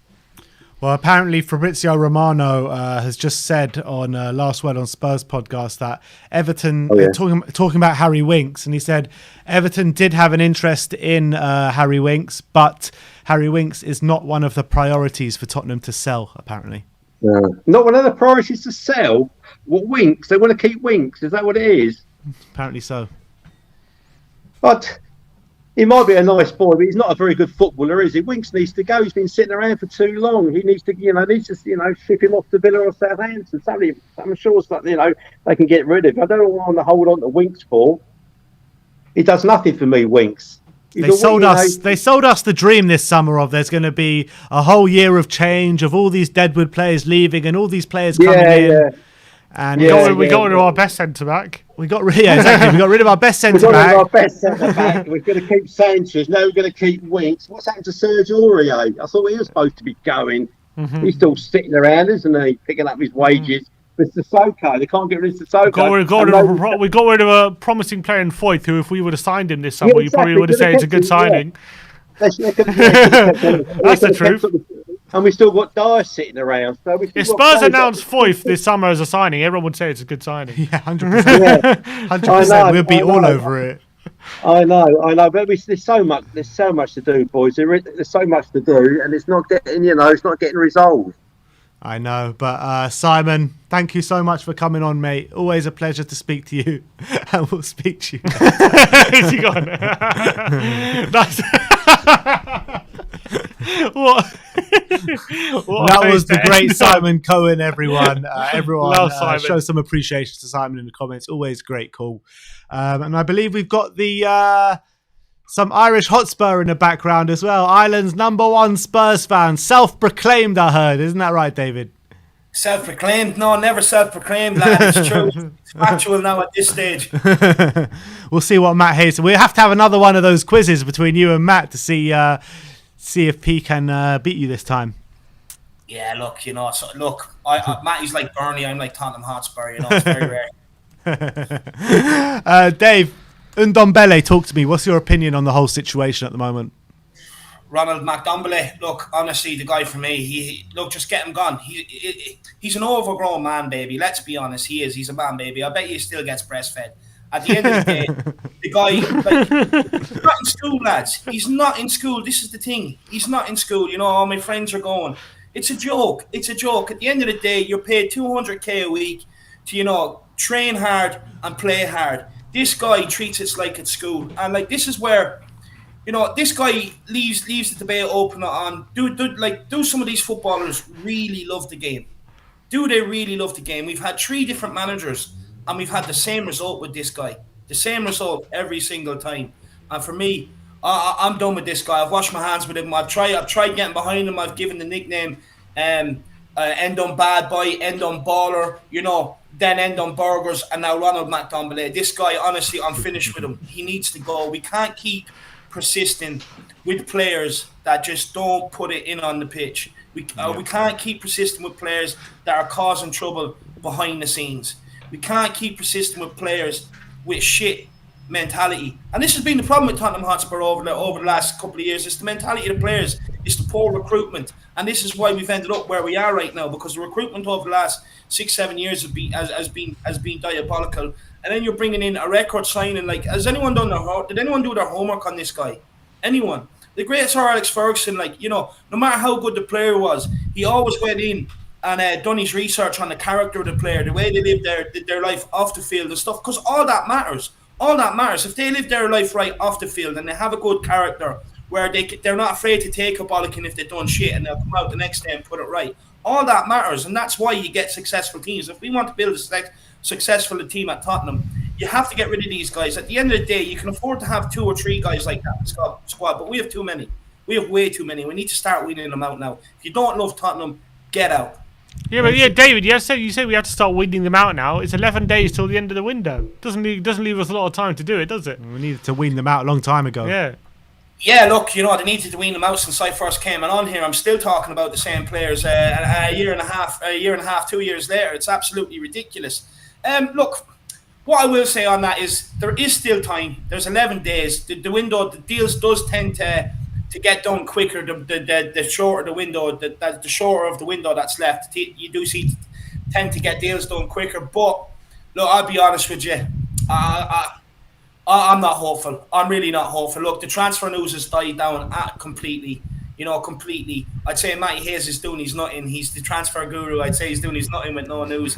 Well, apparently Fabrizio Romano has just said on Last Word on Spurs podcast that Everton, talking about Harry Winks, and he said Everton did have an interest in Harry Winks, but Harry Winks is not one of the priorities for Tottenham to sell, apparently. Not one of the priorities to sell? What, Winks? They want to keep Winks? Is that what it is? Apparently so. But he might be a nice boy, but he's not a very good footballer, is he? Winks needs to go. He's been sitting around for too long. He needs to, ship him off to Villa or Southampton. Somebody, I'm sure, they can get rid of him. I don't know what I want to hold on to Winks for. He does nothing for me, Winks. They sold us the dream this summer of there's going to be a whole year of change, of all these Deadwood players leaving and all these players coming in. Yeah. And we got rid of our best centre back. We got rid of our best centre back. We're going to keep Sanchez. Now we're going to keep Winks. What's happened to Serge Aurier? I thought he was supposed to be going. Mm-hmm. He's still sitting around, isn't he? Picking up his wages. With Sissoko, they can't get rid of Sissoko. We got rid of a promising player in Foyth, who if we would have signed him this summer, you probably would have said it's a good signing. That's the truth. And we still got Dyer sitting around. So if Spurs announced Foyth this summer as a signing, everyone would say it's a good signing. Yeah, 100%. 100%. We'd be all over it. I know. But there's so much to do, boys. There's so much to do, and it's not getting resolved. I know, but Simon, thank you so much for coming on, mate. Always a pleasure to speak to you, and we'll speak to you. Is he gone? That's what? That was the great Simon Cohen, everyone. Everyone show some appreciation to Simon in the comments. Always great call. And I believe we've got the some Irish Hotspur in the background as well. Ireland's #1 Spurs fan, self-proclaimed, I heard. Isn't that right, David? Self-proclaimed? No, never self-proclaimed, lad. It's true. It's factual now at this stage. We'll see what Matt hates. We have to have another one of those quizzes between you and Matt to see if P can beat you this time. Yeah, look, Matt is like Bernie, I'm like Tottenham Hotspur, it's very rare. Dave, Ndombele, talk to me. What's your opinion on the whole situation at the moment? Ronald McDombele, look, honestly, the guy for me, just get him gone. He's an overgrown man, baby. Let's be honest, he is. He's a man, baby. I bet he still gets breastfed. At the end of the day, the guy, he's not in school, lads. He's not in school. This is the thing. He's not in school. All my friends are going. It's a joke. It's a joke. At the end of the day, you're paid $200K a week to, train hard and play hard. This guy treats it like it's school. And, this is where, this guy leaves the debate open on, do some of these footballers really love the game? Do they really love the game? We've had 3 different managers, and we've had the same result with this guy. The same result every single time. And for me, I'm done with this guy. I've washed my hands with him. I've tried getting behind him. I've given the nickname End on Bad Boy, End on Baller, then End on Burgers, and now Ronald McDombele. This guy, honestly, I'm finished with him. He needs to go. We can't keep persisting with players that just don't put it in on the pitch. We can't keep persisting with players that are causing trouble behind the scenes. We can't keep persisting with players with shit mentality. And this has been the problem with Tottenham Hotspur over the last couple of years. It's the mentality of the players. It's the poor recruitment. And this is why we've ended up where we are right now, because the recruitment over the last 6-7 years has been diabolical. And then you're bringing in a record signing. Has anyone did anyone do their homework on this guy? Anyone? The great Sir Alex Ferguson, no matter how good the player was, he always went in and done his research on the character of the player, the way they live their life off the field and stuff, because all that matters. All that matters. If they live their life right off the field and they have a good character where they're not afraid to take a bollocking if they've done shit, and they'll come out the next day and put it right. All that matters, and that's why you get successful teams. If we want to build a successful team at Tottenham, you have to get rid of these guys. At the end of the day, you can afford to have 2 or 3 guys like that in the squad, but we have too many. We have way too many. We need to start weeding them out now. If you don't love Tottenham, get out. Yeah, but David, you said we have to start weeding them out now. It's 11 days till the end of the window. Doesn't leave us a lot of time to do it, does it? We needed to wean them out a long time ago. Yeah. Yeah, look, they needed to wean them out since I first came on here. I'm still talking about the same players a year and a half, 2 years later. It's absolutely ridiculous. Look, what I will say on that is there is still time. There's 11 days. The window, the deals does tend to get done quicker. The shorter the window, the shorter of the window that's left, you do tend to get deals done quicker. But look, I'll be honest with you. I'm not hopeful. I'm really not hopeful. Look, the transfer news has died down completely. Completely. I'd say Matty Hayes is doing his nothing. He's the transfer guru. I'd say he's doing his nothing with no news.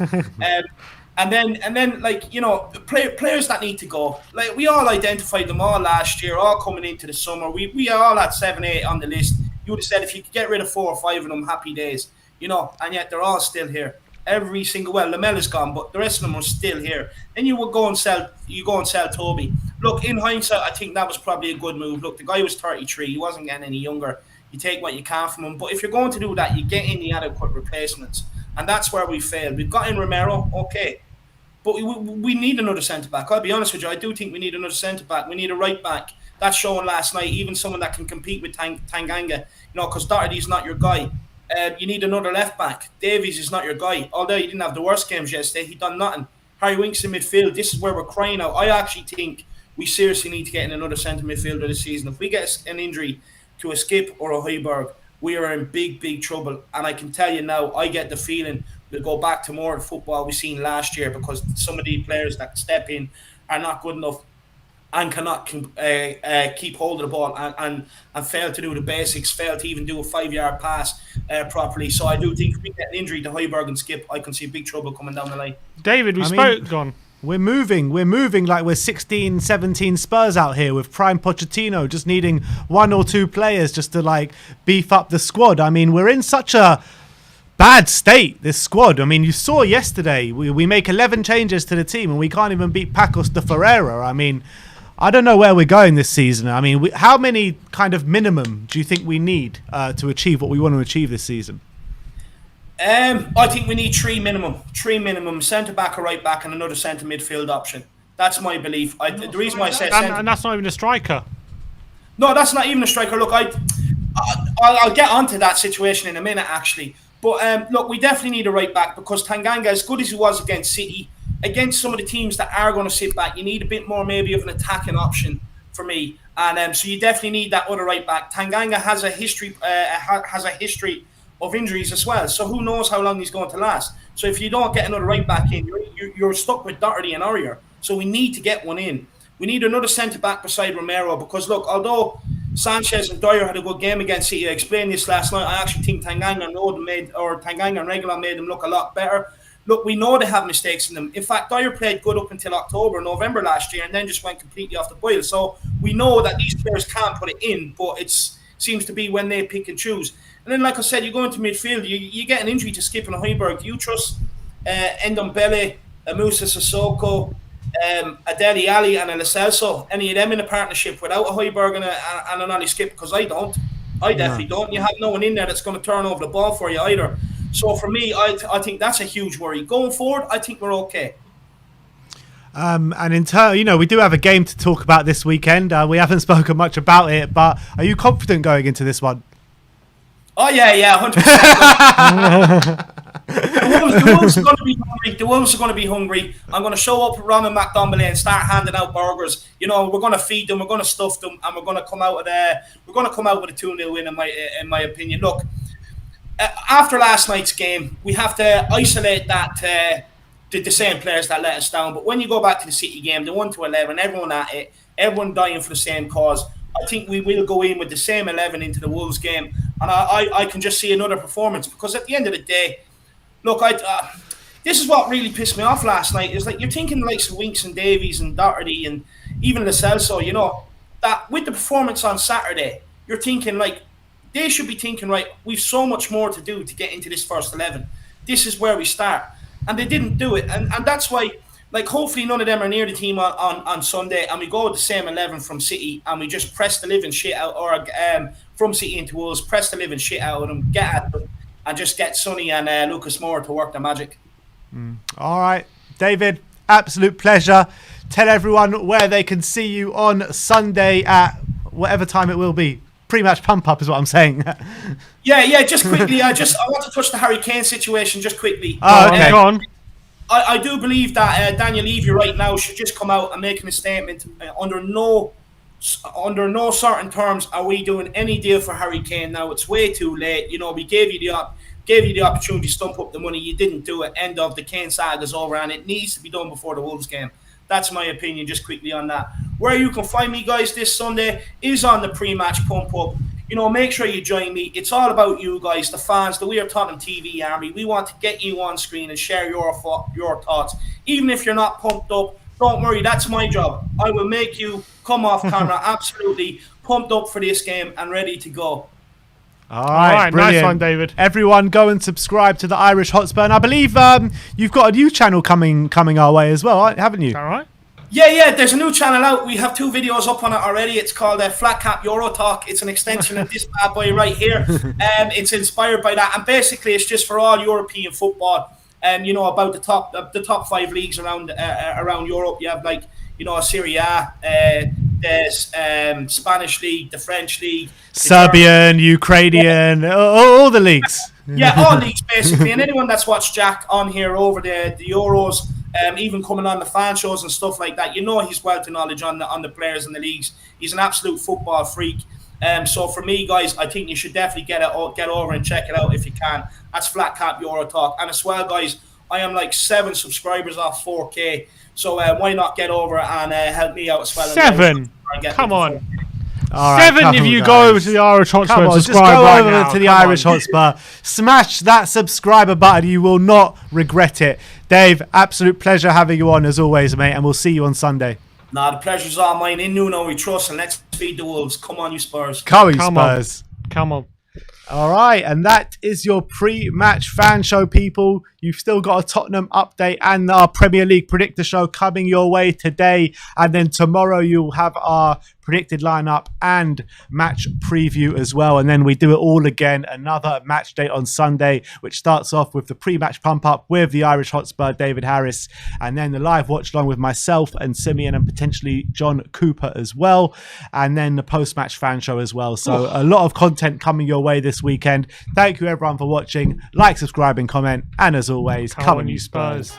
And then, like, players that need to go. Like, we all identified them all last year, all coming into the summer. We all had 7, 8 on the list. You would have said if you could get rid of 4 or 5 of them, happy days. And yet they're all still here. Every single, Lamella's gone, but the rest of them are still here. Then you go and sell Toby. Look, in hindsight, I think that was probably a good move. Look, the guy was 33. He wasn't getting any younger. You take what you can from him. But if you're going to do that, you get in the adequate replacements. And that's where we failed. We've got in Romero, okay. But we need another centre-back. I'll be honest with you. I do think we need another centre-back. We need a right-back. That's shown last night. Even someone that can compete with Tanganga. Because Doherty's not your guy. You need another left-back. Davies is not your guy. Although he didn't have the worst games yesterday, he done nothing. Harry Winks in midfield. This is where we're crying out. I actually think we seriously need to get in another centre midfielder this season. If we get an injury to a Skip or a Højbjerg, we are in big, big trouble. And I can tell you now, I get the feeling we'll go back to more football we've seen last year because some of the players that step in are not good enough and cannot keep hold of the ball and fail to do the basics, fail to even do a 5-yard pass properly. So I do think if we get an injury to Højbjerg and Skip, I can see big trouble coming down the line. David, We're moving like we're 16, 17 Spurs out here with prime Pochettino just needing 1 or 2 players just to like beef up the squad. I mean, we're in such a bad state, this squad. I mean, you saw yesterday, we make 11 changes to the team and we can't even beat Pacos de Ferreira. I mean, I don't know where we're going this season. I mean, how many kind of minimum do you think we need to achieve what we want to achieve this season? I think we need 3 minimum. 3 minimum, centre-back, a right-back and another centre midfield option. That's my belief. The reason why I say and that's not even a striker. No, that's not even a striker. Look, I'll get onto that situation in a minute, actually. But look, we definitely need a right-back because Tanganga, as good as he was against City, against some of the teams that are going to sit back, you need a bit more maybe of an attacking option for me. And so you definitely need that other right-back. Tanganga has a history of injuries as well. So who knows how long he's going to last. So if you don't get another right-back in, you're stuck with Doherty and Aurier. So we need to get one in. We need another centre-back beside Romero because, look, although Sanchez and Dyer had a good game against City, I explained this last night, I actually think Tanganga and Reguilon made them look a lot better. Look, we know they have mistakes in them. In fact, Dyer played good up until October, November last year and then just went completely off the boil. So we know that these players can't put it in, but it seems to be when they pick and choose. And then, like I said, you go into midfield, you get an injury to Skip and Højbjerg. You trust Ndombele, Musa Sissoko, Adeli Ali and Lo Celso, any of them in a partnership without a Højbjerg and an Ali Skip? Because I don't. I definitely don't. You have no one in there that's going to turn over the ball for you either. So for me, I think that's a huge worry. Going forward, I think we're okay. And in turn, we do have a game to talk about this weekend. We haven't spoken much about it, but are you confident going into this one? Oh yeah, 100%. The Wolves are going to be hungry. The Wolves are going to be hungry. I'm going to show up at Ramen McDonald and start handing out burgers. We're going to feed them, we're going to stuff them, and we're going to come out with a 2-0 win. In my opinion, look. After last night's game, we have to isolate that the same players that let us down. But when you go back to the City game, the 1-11, everyone at it, everyone dying for the same cause. I think we will go in with the same 11 into the Wolves game, and I can just see another performance because at the end of the day, look, this is what really pissed me off last night. Is like you're thinking the likes of Winks and Davies and Doherty and even Lo Celso, that with the performance on Saturday, you're thinking like they should be thinking, right, we've so much more to do to get into this first 11. This is where we start, and they didn't do it, and that's why. Like, hopefully none of them are near the team on Sunday and we go with the same 11 from City and we just press the living shit out, or from City into Wolves, press the living shit out of them, get at them, and just get Sonny and Lucas Moore to work the magic. All right, David, absolute pleasure. Tell everyone where they can see you on Sunday at whatever time it will be. Pre-match pump up is what I'm saying. Yeah, just quickly. I want to touch the Harry Kane situation just quickly. Oh, okay. Go on. I do believe that Daniel Levy right now should just come out and making a statement. Under no certain terms are we doing any deal for Harry Kane now. It's way too late. You know, we gave you the opportunity to stump up the money. You didn't do it. End of the Kane saga's over, and it needs to be done before the Wolves game. That's my opinion, just quickly on that. Where you can find me, guys, this Sunday is on the pre-match pump-up. You know, make sure you join me. It's all about you guys, the fans, the We Are Tottenham TV army. We want to get you on screen and share your thoughts. Even if you're not pumped up, don't worry, that's my job. I will make you come off camera absolutely pumped up for this game and ready to go. All right, brilliant. Nice one, David. Everyone, go and subscribe to the Irish Hotspur. And I believe you've got a new channel coming our way as well, haven't you? Is that right? Yeah, there's a new channel out. We have 2 videos up on it already. It's called Flat Cap Euro Talk. It's an extension of this bad boy right here. It's inspired by that. And basically, it's just for all European football. You know, about the top 5 leagues around Europe. You have, like, you know, Serie A, there's Spanish league, the French league, Serbian, Ukrainian, all the leagues. Yeah, all leagues basically. And anyone that's watched Jack on here over the Euros, even coming on the fan shows and stuff like that, you know he's wealth of knowledge on the players and the leagues. He's an absolute football freak. So for me, guys, I think you should definitely get over and check it out if you can. That's Flat Cap Euro Talk. And as well, guys, I am like 7 subscribers off 4K. So why not get over and help me out as well? 7? Come on. All right, 7 if you go over to the Irish Hotspur and just subscribe go right over now. to the Irish Hotspur. Smash that subscriber button. You will not regret it. Dave, absolute pleasure having you on as always, mate. And we'll see you on Sunday. Nah, the pleasure's all mine. In Nuno we trust, and let's feed the Wolves. Come on, you Spurs. Come Spurs. Come on. All right, and that is your pre-match fan show, people. You've still got a Tottenham update and our Premier League predictor show coming your way today. And then tomorrow you'll have our predicted lineup and match preview as well. And then we do it all again, another match day on Sunday, which starts off with the pre-match pump-up with the Irish Hotspur, David Harris, and then the live watch-along with myself and Simeon and potentially John Cooper as well. And then the post-match fan show as well. So a lot of content coming your way this weekend. Thank you, everyone, for watching. Like, subscribe, and comment. And as always, come on, you Spurs.